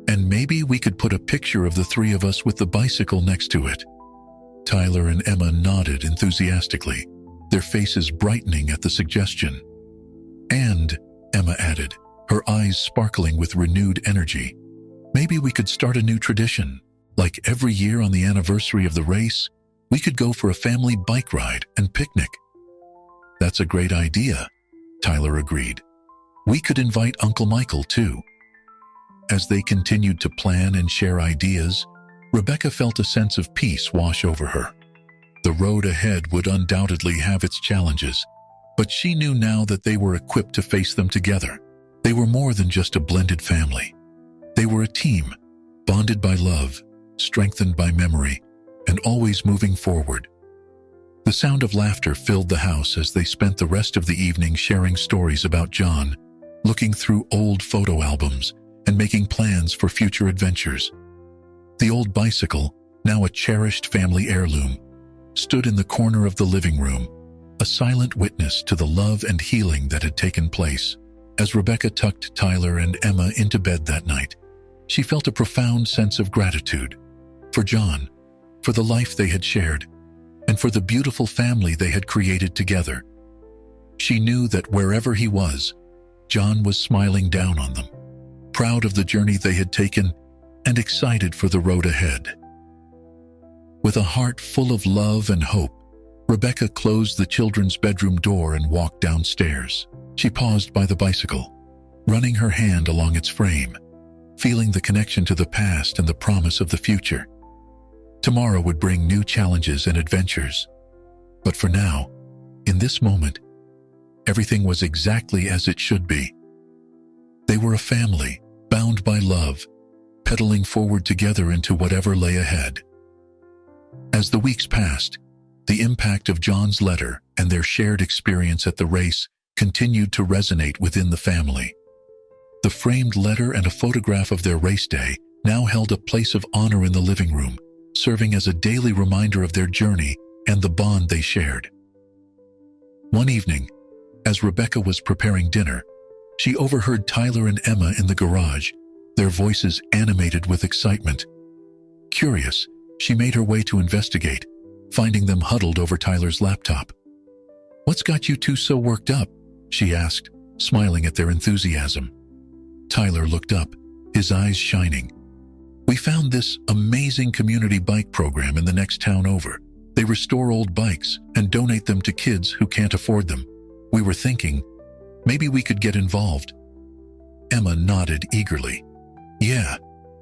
And maybe we could put a picture of the three of us with the bicycle next to it. Tyler and Emma nodded enthusiastically, their faces brightening at the suggestion. And, Emma added, her eyes sparkling with renewed energy, maybe we could start a new tradition. Like every year on the anniversary of the race, we could go for a family bike ride and picnic. That's a great idea, Tyler agreed. We could invite Uncle Michael too. As they continued to plan and share ideas, Rebecca felt a sense of peace wash over her. The road ahead would undoubtedly have its challenges, but she knew now that they were equipped to face them together. They were more than just a blended family. They were a team, bonded by love, strengthened by memory, and always moving forward. The sound of laughter filled the house as they spent the rest of the evening sharing stories about John, looking through old photo albums, and making plans for future adventures. The old bicycle, now a cherished family heirloom, stood in the corner of the living room, a silent witness to the love and healing that had taken place. As Rebecca tucked Tyler and Emma into bed that night, she felt a profound sense of gratitude for John, for the life they had shared, and for the beautiful family they had created together. She knew that wherever he was, John was smiling down on them, proud of the journey they had taken and excited for the road ahead. With a heart full of love and hope, Rebecca closed the children's bedroom door and walked downstairs. She paused by the bicycle, running her hand along its frame, feeling the connection to the past and the promise of the future. Tomorrow would bring new challenges and adventures. But for now, in this moment, everything was exactly as it should be. They were a family, bound by love, pedaling forward together into whatever lay ahead. As the weeks passed, the impact of John's letter and their shared experience at the race continued to resonate within the family. The framed letter and a photograph of their race day now held a place of honor in the living room, serving as a daily reminder of their journey and the bond they shared. One evening, as Rebecca was preparing dinner, she overheard Tyler and Emma in the garage, their voices animated with excitement. Curious, she made her way to investigate, finding them huddled over Tyler's laptop. "What's got you two so worked up?" she asked, smiling at their enthusiasm. Tyler looked up, his eyes shining. "We found this amazing community bike program in the next town over. They restore old bikes and donate them to kids who can't afford them. We were thinking, maybe we could get involved." Emma nodded eagerly. "Yeah,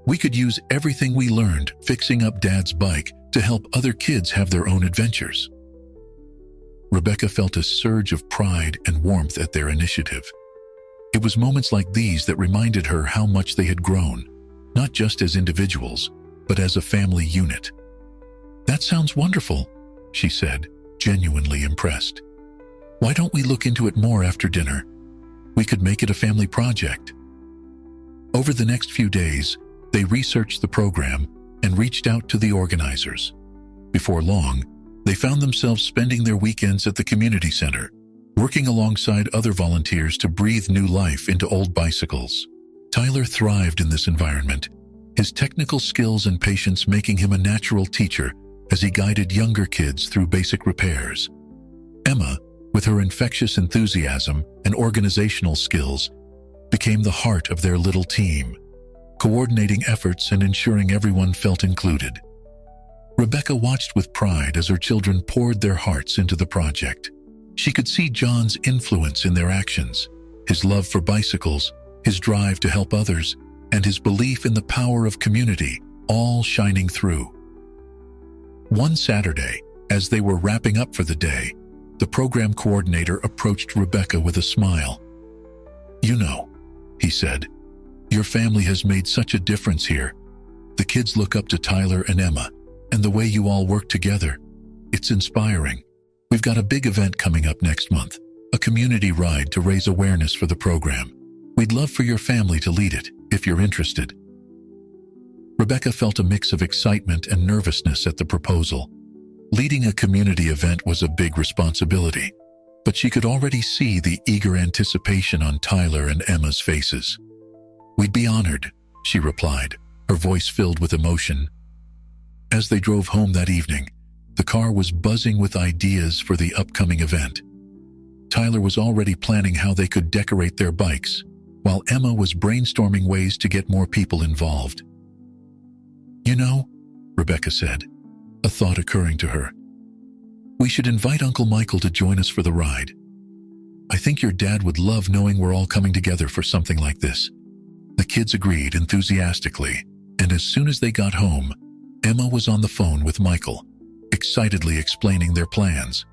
we could use everything we learned fixing up Dad's bike to help other kids have their own adventures." Rebecca felt a surge of pride and warmth at their initiative. It was moments like these that reminded her how much they had grown, not just as individuals, but as a family unit. "That sounds wonderful," she said, genuinely impressed. "Why don't we look into it more after dinner? We could make it a family project." Over the next few days, they researched the program and reached out to the organizers. Before long, they found themselves spending their weekends at the community center, working alongside other volunteers to breathe new life into old bicycles. Tyler thrived in this environment, his technical skills and patience making him a natural teacher as he guided younger kids through basic repairs. Emma, with her infectious enthusiasm and organizational skills, became the heart of their little team, coordinating efforts and ensuring everyone felt included. Rebecca watched with pride as her children poured their hearts into the project. She could see John's influence in their actions, his love for bicycles, his drive to help others, and his belief in the power of community, all shining through. One Saturday, as they were wrapping up for the day, the program coordinator approached Rebecca with a smile. "You know," he said, "your family has made such a difference here. The kids look up to Tyler and Emma, and the way you all work together, it's inspiring. We've got a big event coming up next month, a community ride to raise awareness for the program. We'd love for your family to lead it, if you're interested." Rebecca felt a mix of excitement and nervousness at the proposal. Leading a community event was a big responsibility, but she could already see the eager anticipation on Tyler and Emma's faces. "We'd be honored," she replied, her voice filled with emotion. As they drove home that evening, the car was buzzing with ideas for the upcoming event. Tyler was already planning how they could decorate their bikes, while Emma was brainstorming ways to get more people involved. "You know," Rebecca said, a thought occurring to her, "we should invite Uncle Michael to join us for the ride. I think your dad would love knowing we're all coming together for something like this." The kids agreed enthusiastically, and as soon as they got home, Emma was on the phone with Michael, excitedly explaining their plans.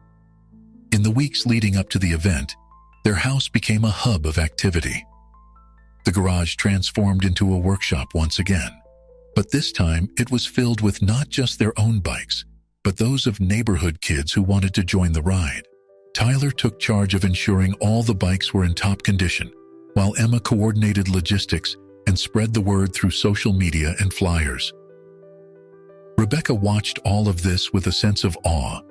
In the weeks leading up to the event, their house became a hub of activity. The garage transformed into a workshop once again, but this time it was filled with not just their own bikes, but those of neighborhood kids who wanted to join the ride. Tyler took charge of ensuring all the bikes were in top condition, while Emma coordinated logistics and spread the word through social media and flyers. Rebecca watched all of this with a sense of awe.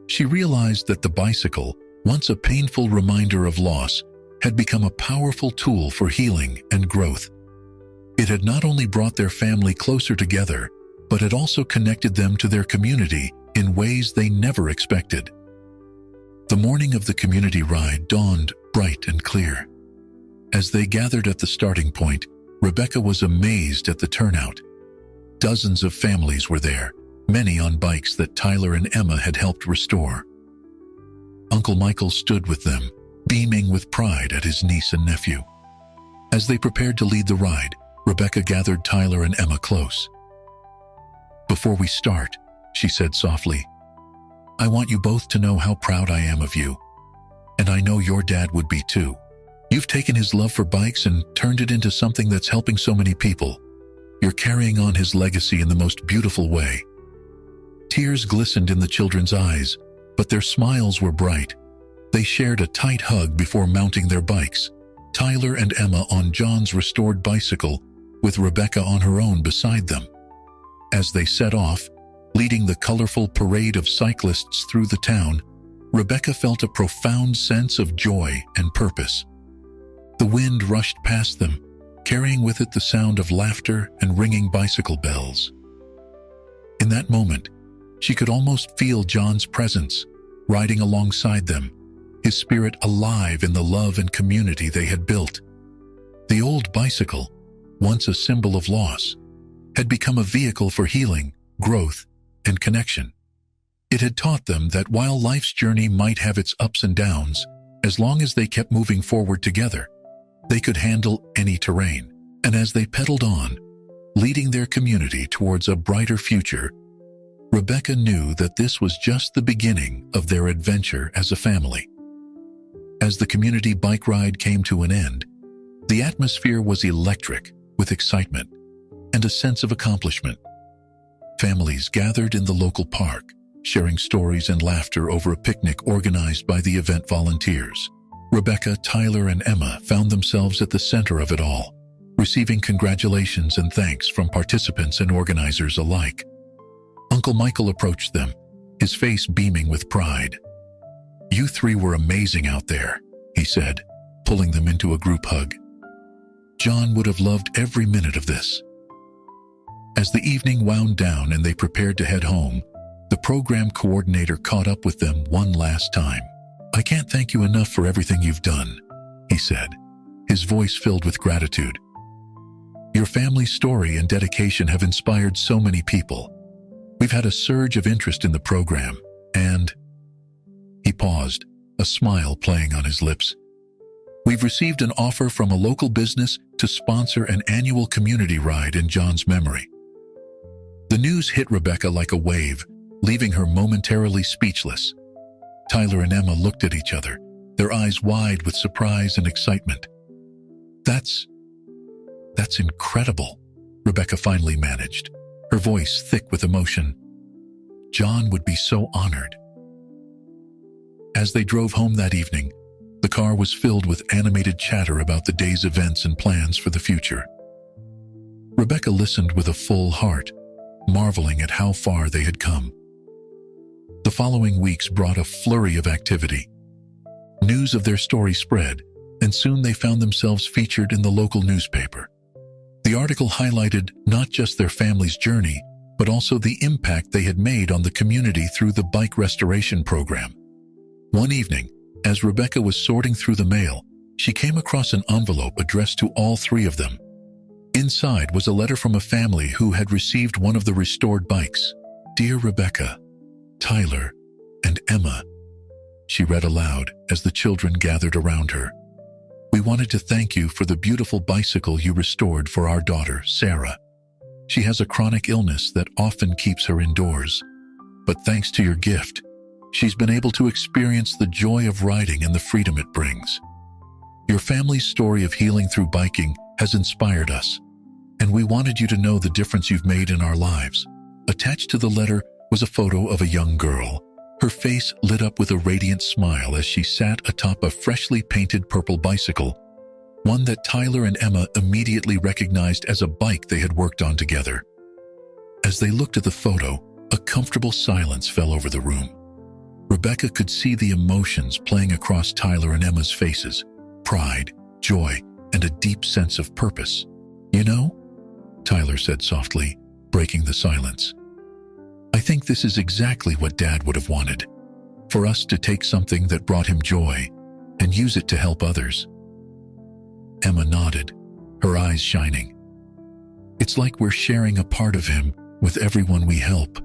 She realized that the bicycle, once a painful reminder of loss, had become a powerful tool for healing and growth. It had not only brought their family closer together, but it also connected them to their community in ways they never expected. The morning of the community ride dawned bright and clear. As they gathered at the starting point, Rebecca was amazed at the turnout. Dozens of families were there, many on bikes that Tyler and Emma had helped restore. Uncle Michael stood with them, beaming with pride at his niece and nephew. As they prepared to lead the ride, Rebecca gathered Tyler and Emma close. "Before we start," she said softly, "I want you both to know how proud I am of you. And I know your dad would be too. You've taken his love for bikes and turned it into something that's helping so many people. You're carrying on his legacy in the most beautiful way." Tears glistened in the children's eyes, but their smiles were bright. They shared a tight hug before mounting their bikes, Tyler and Emma on John's restored bicycle, with Rebecca on her own beside them. As they set off, leading the colorful parade of cyclists through the town, Rebecca felt a profound sense of joy and purpose. The wind rushed past them, carrying with it the sound of laughter and ringing bicycle bells. In that moment, she could almost feel John's presence, riding alongside them, his spirit alive in the love and community they had built. The old bicycle, once a symbol of loss, had become a vehicle for healing, growth, and connection. It had taught them that while life's journey might have its ups and downs, as long as they kept moving forward together, they could handle any terrain. And as they pedaled on, leading their community towards a brighter future, Rebecca knew that this was just the beginning of their adventure as a family. As the community bike ride came to an end, the atmosphere was electric with excitement and a sense of accomplishment. Families gathered in the local park, sharing stories and laughter over a picnic organized by the event volunteers. Rebecca, Tyler, and Emma found themselves at the center of it all, receiving congratulations and thanks from participants and organizers alike. Uncle Michael approached them, his face beaming with pride. "You three were amazing out there," he said, pulling them into a group hug. John would have loved every minute of this. As the evening wound down and they prepared to head home, the program coordinator caught up with them one last time. "I can't thank you enough for everything you've done," he said, his voice filled with gratitude. "Your family's story and dedication have inspired so many people. We've had a surge of interest in the program, and..." He paused, a smile playing on his lips. "We've received an offer from a local business to sponsor an annual community ride in John's memory." The news hit Rebecca like a wave, leaving her momentarily speechless. Tyler and Emma looked at each other, their eyes wide with surprise and excitement. That's incredible," Rebecca finally managed, her voice thick with emotion. "John would be so honored." As they drove home that evening, the car was filled with animated chatter about the day's events and plans for the future. Rebecca listened with a full heart, marveling at how far they had come. The following weeks brought a flurry of activity. News of their story spread, and soon they found themselves featured in the local newspaper. The article highlighted not just their family's journey, but also the impact they had made on the community through the bike restoration program. One evening, as Rebecca was sorting through the mail, she came across an envelope addressed to all three of them. Inside was a letter from a family who had received one of the restored bikes. "Dear Rebecca, Tyler, and Emma," she read aloud as the children gathered around her. "We wanted to thank you for the beautiful bicycle you restored for our daughter, Sarah. She has a chronic illness that often keeps her indoors. But thanks to your gift, she's been able to experience the joy of riding and the freedom it brings. Your family's story of healing through biking has inspired us, and we wanted you to know the difference you've made in our lives." Attached to the letter was a photo of a young girl, her face lit up with a radiant smile as she sat atop a freshly painted purple bicycle, one that Tyler and Emma immediately recognized as a bike they had worked on together. As they looked at the photo, a comfortable silence fell over the room. Rebecca could see the emotions playing across Tyler and Emma's faces: pride, joy, and a deep sense of purpose. "You know," Tyler said softly, breaking the silence, "I think this is exactly what Dad would have wanted, for us to take something that brought him joy and use it to help others." Emma nodded, her eyes shining. "It's like we're sharing a part of him with everyone we help."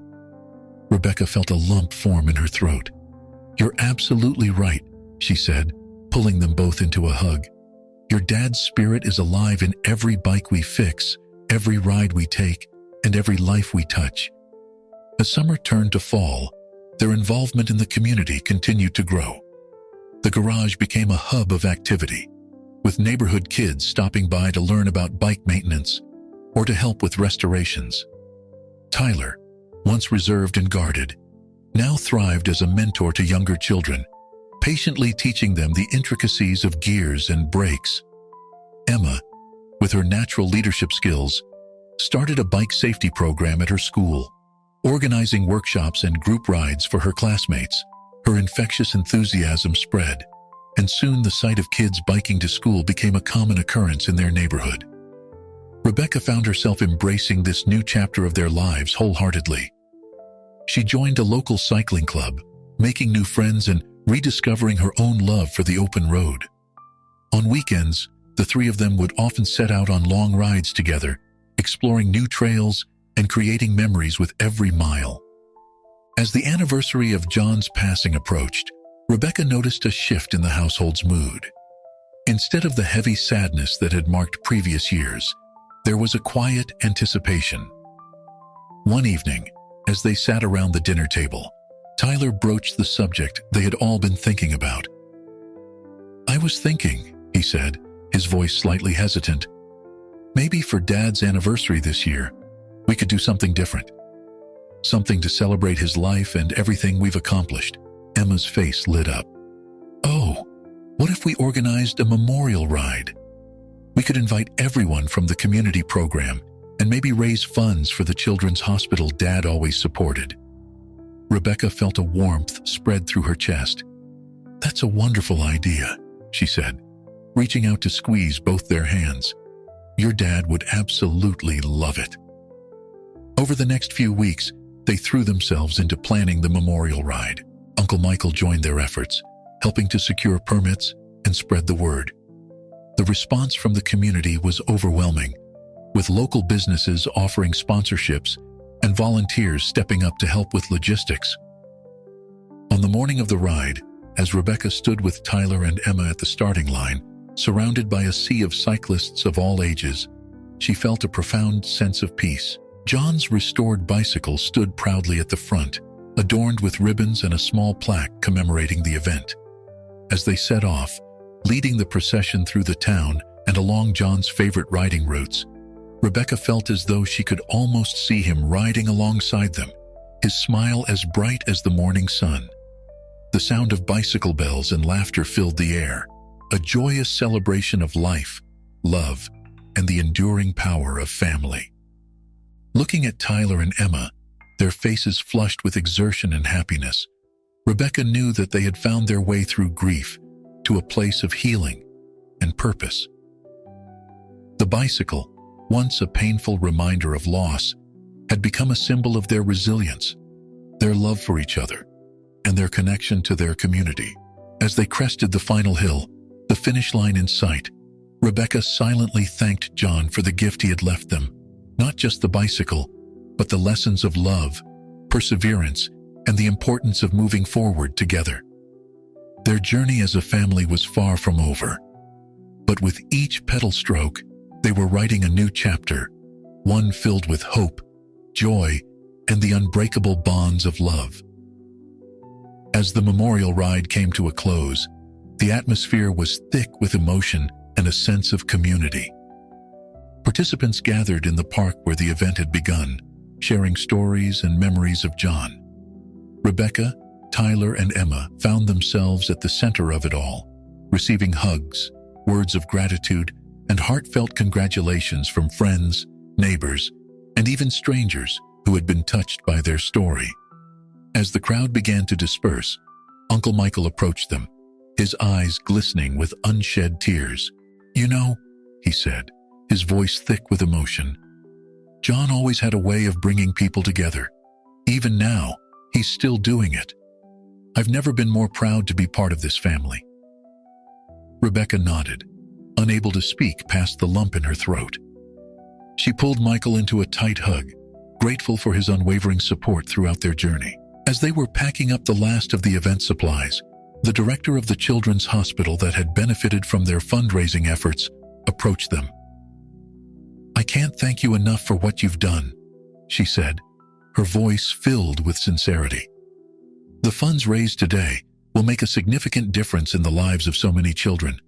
Rebecca felt a lump form in her throat. "You're absolutely right," she said, pulling them both into a hug. "Your dad's spirit is alive in every bike we fix, every ride we take, and every life we touch." As summer turned to fall, their involvement in the community continued to grow. The garage became a hub of activity, with neighborhood kids stopping by to learn about bike maintenance or to help with restorations. Tyler, once reserved and guarded, now thrived as a mentor to younger children, patiently teaching them the intricacies of gears and brakes. Emma, with her natural leadership skills, started a bike safety program at her school, organizing workshops and group rides for her classmates. Her infectious enthusiasm spread, and soon the sight of kids biking to school became a common occurrence in their neighborhood. Rebecca found herself embracing this new chapter of their lives wholeheartedly. She joined a local cycling club, making new friends and rediscovering her own love for the open road. On weekends, the three of them would often set out on long rides together, exploring new trails and creating memories with every mile. As the anniversary of John's passing approached, Rebecca noticed a shift in the household's mood. Instead of the heavy sadness that had marked previous years, there was a quiet anticipation. One evening, as they sat around the dinner table, Tyler broached the subject they had all been thinking about. "I was thinking," he said, his voice slightly hesitant, "maybe for Dad's anniversary this year, we could do something different. Something to celebrate his life and everything we've accomplished." Emma's face lit up. "Oh, what if we organized a memorial ride? We could invite everyone from the community program and maybe raise funds for the children's hospital Dad always supported." Rebecca felt a warmth spread through her chest. "That's a wonderful idea," she said, reaching out to squeeze both their hands. "Your dad would absolutely love it." Over the next few weeks, they threw themselves into planning the memorial ride. Uncle Michael joined their efforts, helping to secure permits and spread the word. The response from the community was overwhelming, with local businesses offering sponsorships and volunteers stepping up to help with logistics. On the morning of the ride, as Rebecca stood with Tyler and Emma at the starting line, surrounded by a sea of cyclists of all ages, she felt a profound sense of peace. John's restored bicycle stood proudly at the front, adorned with ribbons and a small plaque commemorating the event. As they set off, leading the procession through the town and along John's favorite riding routes, Rebecca felt as though she could almost see him riding alongside them, his smile as bright as the morning sun. The sound of bicycle bells and laughter filled the air, a joyous celebration of life, love, and the enduring power of family. Looking at Tyler and Emma, their faces flushed with exertion and happiness, Rebecca knew that they had found their way through grief to a place of healing and purpose. The bicycle, once a painful reminder of loss, had become a symbol of their resilience, their love for each other, and their connection to their community. As they crested the final hill, the finish line in sight, Rebecca silently thanked John for the gift he had left them, not just the bicycle, but the lessons of love, perseverance, and the importance of moving forward together. Their journey as a family was far from over, but with each pedal stroke, they were writing a new chapter, one filled with hope, joy, and the unbreakable bonds of love. As the memorial ride came to a close, the atmosphere was thick with emotion and a sense of community. Participants gathered in the park where the event had begun, sharing stories and memories of John. Rebecca, Tyler, and Emma found themselves at the center of it all, receiving hugs, words of gratitude, and heartfelt congratulations from friends, neighbors, and even strangers who had been touched by their story. As the crowd began to disperse, Uncle Michael approached them, his eyes glistening with unshed tears. "You know," he said, his voice thick with emotion, "John always had a way of bringing people together. Even now, he's still doing it. I've never been more proud to be part of this family." Rebecca nodded, unable to speak past the lump in her throat. She pulled Michael into a tight hug, grateful for his unwavering support throughout their journey. As they were packing up the last of the event supplies, the director of the children's hospital that had benefited from their fundraising efforts approached them. "I can't thank you enough for what you've done," she said, her voice filled with sincerity. "The funds raised today will make a significant difference in the lives of so many children.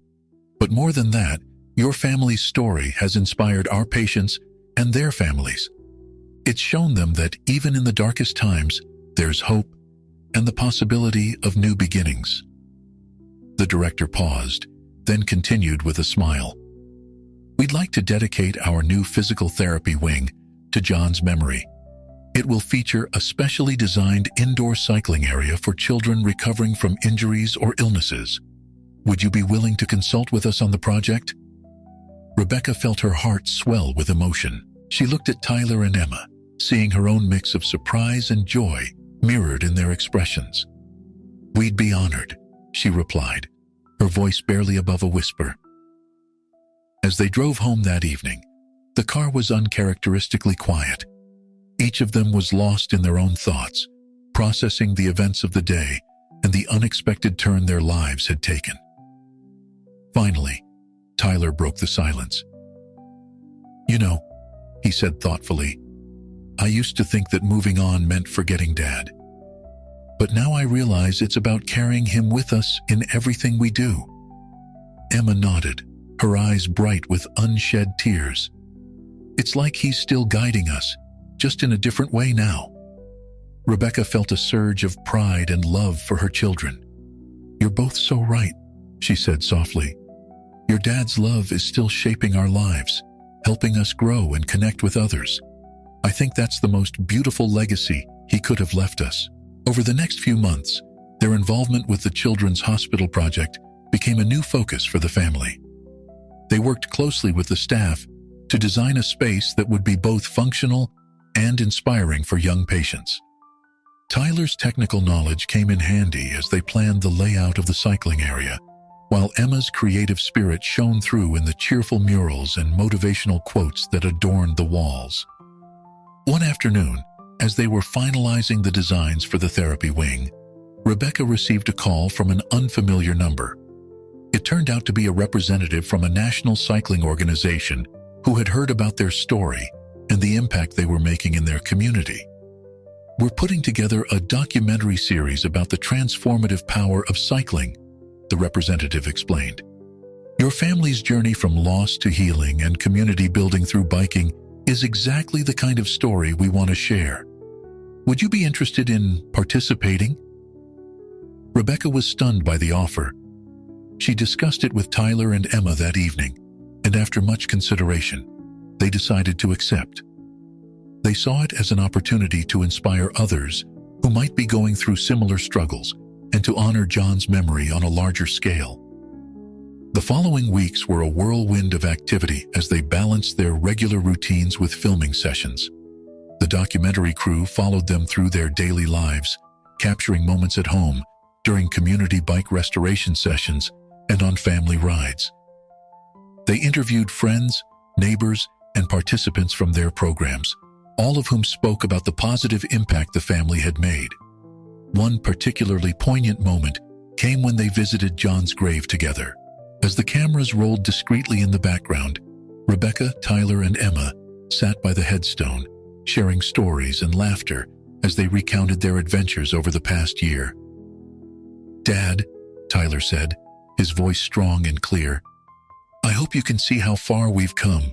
But more than that, your family's story has inspired our patients and their families. It's shown them that even in the darkest times, there's hope and the possibility of new beginnings." The director paused, then continued with a smile. "We'd like to dedicate our new physical therapy wing to John's memory. It will feature a specially designed indoor cycling area for children recovering from injuries or illnesses. Would you be willing to consult with us on the project?" Rebecca felt her heart swell with emotion. She looked at Tyler and Emma, seeing her own mix of surprise and joy mirrored in their expressions. "We'd be honored," she replied, her voice barely above a whisper. As they drove home that evening, the car was uncharacteristically quiet. Each of them was lost in their own thoughts, processing the events of the day and the unexpected turn their lives had taken. Finally, Tyler broke the silence. "You know," he said thoughtfully, "I used to think that moving on meant forgetting Dad. But now I realize it's about carrying him with us in everything we do." Emma nodded, her eyes bright with unshed tears. "It's like he's still guiding us, just in a different way now." Rebecca felt a surge of pride and love for her children. "You're both so right," she said softly. "Your dad's love is still shaping our lives, helping us grow and connect with others. I think that's the most beautiful legacy he could have left us." Over the next few months, their involvement with the Children's Hospital Project became a new focus for the family. They worked closely with the staff to design a space that would be both functional and inspiring for young patients. Tyler's technical knowledge came in handy as they planned the layout of the cycling area, while Emma's creative spirit shone through in the cheerful murals and motivational quotes that adorned the walls. One afternoon, as they were finalizing the designs for the therapy wing, Rebecca received a call from an unfamiliar number. It turned out to be a representative from a national cycling organization who had heard about their story and the impact they were making in their community. "We're putting together a documentary series about the transformative power of cycling," the representative explained. "Your family's journey from loss to healing and community building through biking is exactly the kind of story we want to share. Would you be interested in participating?" Rebecca was stunned by the offer. She discussed it with Tyler and Emma that evening, and after much consideration, they decided to accept. They saw it as an opportunity to inspire others who might be going through similar struggles and to honor John's memory on a larger scale. The following weeks were a whirlwind of activity as they balanced their regular routines with filming sessions. The documentary crew followed them through their daily lives, capturing moments at home, during community bike restoration sessions, and on family rides. They interviewed friends, neighbors, and participants from their programs, all of whom spoke about the positive impact the family had made. One particularly poignant moment came when they visited John's grave together. As the cameras rolled discreetly in the background, Rebecca, Tyler, and Emma sat by the headstone, sharing stories and laughter as they recounted their adventures over the past year. "Dad," Tyler said, his voice strong and clear, "I hope you can see how far we've come.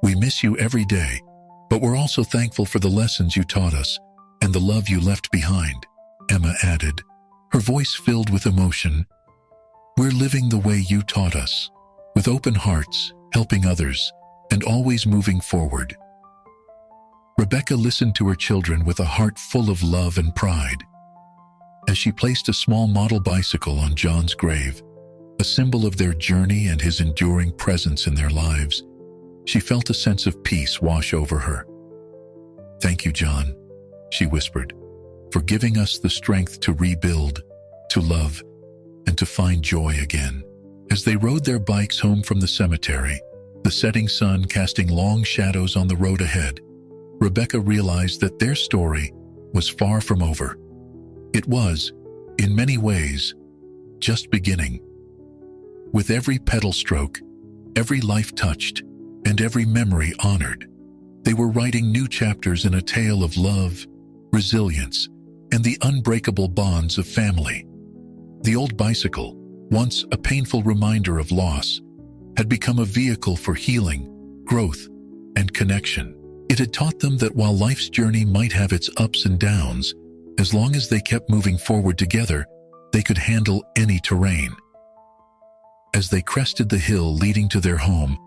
We miss you every day, but we're also thankful for the lessons you taught us and the love you left behind," Emma added, her voice filled with emotion. "We're living the way you taught us, with open hearts, helping others, and always moving forward." Rebecca listened to her children with a heart full of love and pride. As she placed a small model bicycle on John's grave, a symbol of their journey and his enduring presence in their lives, she felt a sense of peace wash over her. "Thank you, John," she whispered, "for giving us the strength to rebuild, to love, and to find joy again." As they rode their bikes home from the cemetery, the setting sun casting long shadows on the road ahead, Rebecca realized that their story was far from over. It was, in many ways, just beginning. With every pedal stroke, every life touched, and every memory honored, they were writing new chapters in a tale of love, resilience, and the unbreakable bonds of family. The old bicycle, once a painful reminder of loss, had become a vehicle for healing, growth, and connection. It had taught them that while life's journey might have its ups and downs, as long as they kept moving forward together, they could handle any terrain. As they crested the hill leading to their home,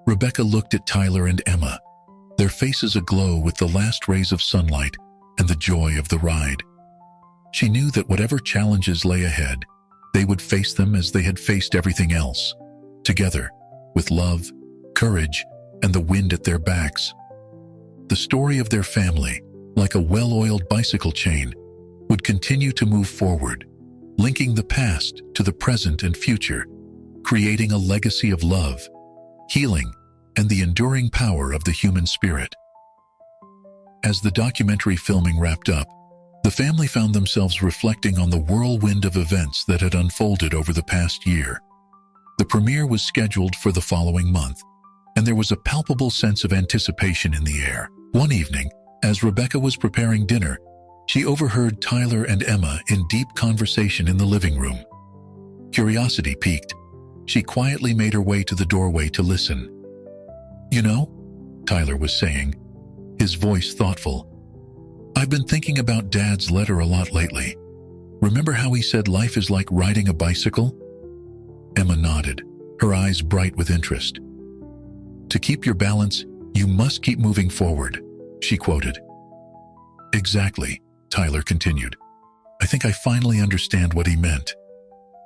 Rebecca looked at Tyler and Emma, their faces aglow with the last rays of sunlight and the joy of the ride. She knew that whatever challenges lay ahead, they would face them as they had faced everything else, together, with love, courage, and the wind at their backs. The story of their family, like a well-oiled bicycle chain, would continue to move forward, linking the past to the present and future, creating a legacy of love, healing, and the enduring power of the human spirit. As the documentary filming wrapped up, the family found themselves reflecting on the whirlwind of events that had unfolded over the past year. The premiere was scheduled for the following month, and there was a palpable sense of anticipation in the air. One evening, as Rebecca was preparing dinner, she overheard Tyler and Emma in deep conversation in the living room. Curiosity piqued. She quietly made her way to the doorway to listen. "You know," Tyler was saying, his voice thoughtful, "I've been thinking about Dad's letter a lot lately. Remember how he said life is like riding a bicycle?" Emma nodded, her eyes bright with interest. "To keep your balance, you must keep moving forward," she quoted. "Exactly," Tyler continued. "I think I finally understand what he meant.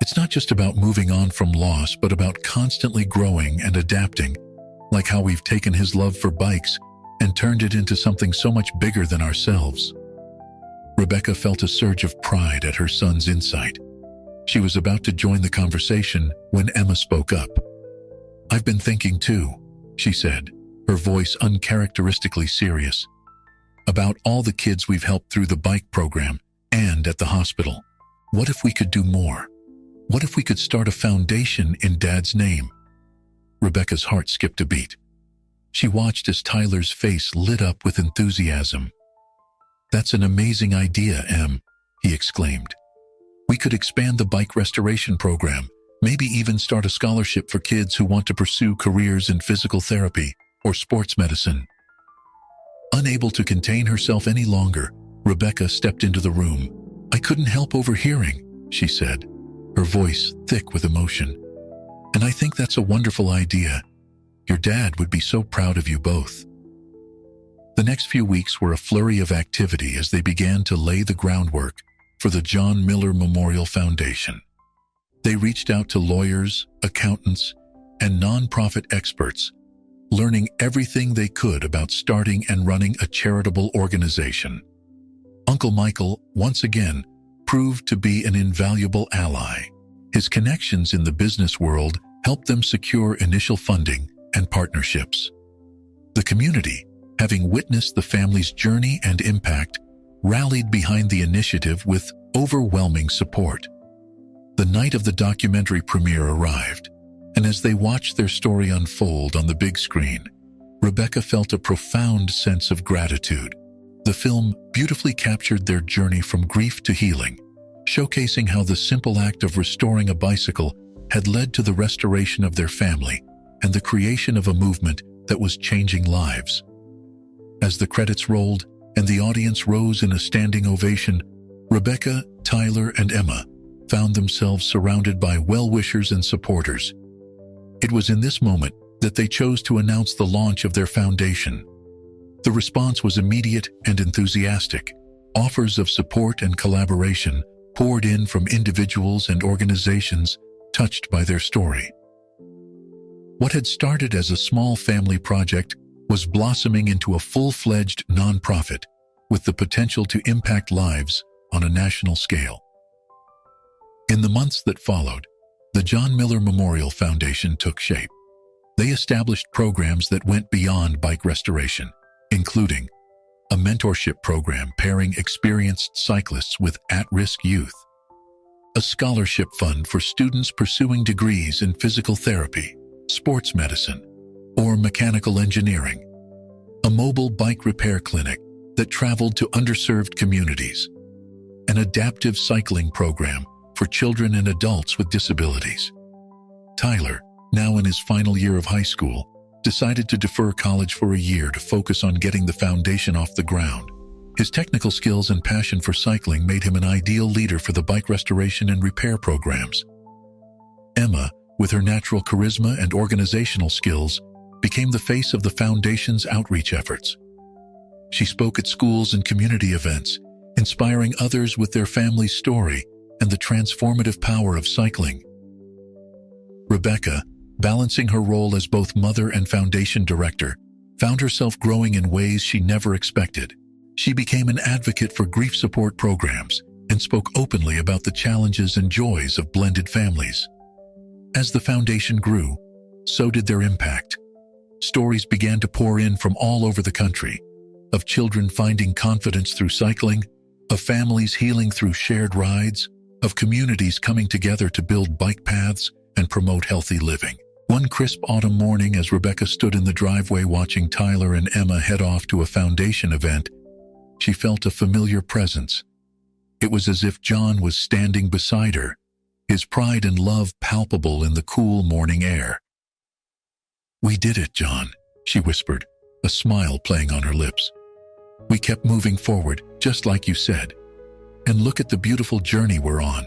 It's not just about moving on from loss, but about constantly growing and adapting, like how we've taken his love for bikes and turned it into something so much bigger than ourselves." Rebecca felt a surge of pride at her son's insight. She was about to join the conversation when Emma spoke up. "I've been thinking too," she said, her voice uncharacteristically serious, "about all the kids we've helped through the bike program and at the hospital. What if we could do more? What if we could start a foundation in Dad's name?" Rebecca's heart skipped a beat. She watched as Tyler's face lit up with enthusiasm. "That's an amazing idea, Em," he exclaimed. "We could expand the bike restoration program, maybe even start a scholarship for kids who want to pursue careers in physical therapy or sports medicine." Unable to contain herself any longer, Rebecca stepped into the room. "I couldn't help overhearing," she said, her voice thick with emotion. "And I think that's a wonderful idea. Your dad would be so proud of you both." The next few weeks were a flurry of activity as they began to lay the groundwork for the John Miller Memorial Foundation. They reached out to lawyers, accountants, and nonprofit experts, learning everything they could about starting and running a charitable organization. Uncle Michael, once again, proved to be an invaluable ally. His connections in the business world helped them secure initial funding and partnerships. The community, having witnessed the family's journey and impact, rallied behind the initiative with overwhelming support. The night of the documentary premiere arrived, and as they watched their story unfold on the big screen, Rebecca felt a profound sense of gratitude. The film beautifully captured their journey from grief to healing, showcasing how the simple act of restoring a bicycle had led to the restoration of their family and the creation of a movement that was changing lives. As the credits rolled and the audience rose in a standing ovation, Rebecca, Tyler, and Emma found themselves surrounded by well-wishers and supporters. It was in this moment that they chose to announce the launch of their foundation. The response was immediate and enthusiastic. Offers of support and collaboration poured in from individuals and organizations touched by their story. What had started as a small family project was blossoming into a full-fledged nonprofit with the potential to impact lives on a national scale. In the months that followed, the John Miller Memorial Foundation took shape. They established programs that went beyond bike restoration, including a mentorship program pairing experienced cyclists with at-risk youth, a scholarship fund for students pursuing degrees in physical therapy, sports medicine, or mechanical engineering, a mobile bike repair clinic that traveled to underserved communities, an adaptive cycling program for children and adults with disabilities. Tyler, now in his final year of high school, decided to defer college for a year to focus on getting the foundation off the ground. His technical skills and passion for cycling made him an ideal leader for the bike restoration and repair programs. Emma, with her natural charisma and organizational skills, became the face of the foundation's outreach efforts. She spoke at schools and community events, inspiring others with their family's story and the transformative power of cycling. Rebecca, balancing her role as both mother and foundation director, found herself growing in ways she never expected. She became an advocate for grief support programs and spoke openly about the challenges and joys of blended families. As the foundation grew, so did their impact. Stories began to pour in from all over the country, of children finding confidence through cycling, of families healing through shared rides, of communities coming together to build bike paths and promote healthy living. One crisp autumn morning, as Rebecca stood in the driveway watching Tyler and Emma head off to a foundation event, she felt a familiar presence. It was as if John was standing beside her, his pride and love palpable in the cool morning air. "We did it, John," she whispered, a smile playing on her lips. "We kept moving forward, just like you said. And look at the beautiful journey we're on."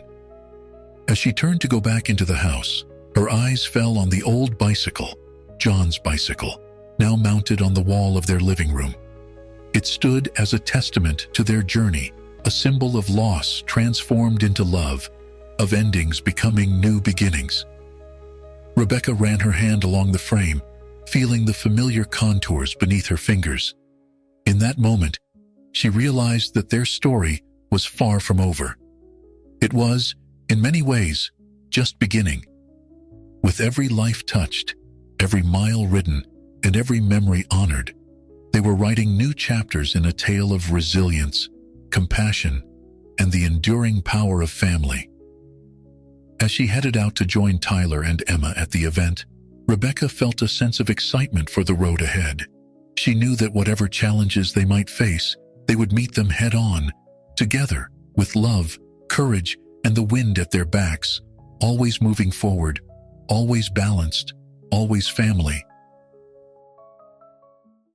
As she turned to go back into the house, her eyes fell on the old bicycle, John's bicycle, now mounted on the wall of their living room. It stood as a testament to their journey, a symbol of loss transformed into love, of endings becoming new beginnings. Rebecca ran her hand along the frame, feeling the familiar contours beneath her fingers. In that moment, she realized that their story was far from over. It was, in many ways, just beginning. With every life touched, every mile ridden, and every memory honored, they were writing new chapters in a tale of resilience, compassion, and the enduring power of family. As she headed out to join Tyler and Emma at the event, Rebecca felt a sense of excitement for the road ahead. She knew that whatever challenges they might face, they would meet them head-on, together, with love, courage, and the wind at their backs, always moving forward, always balanced, always family.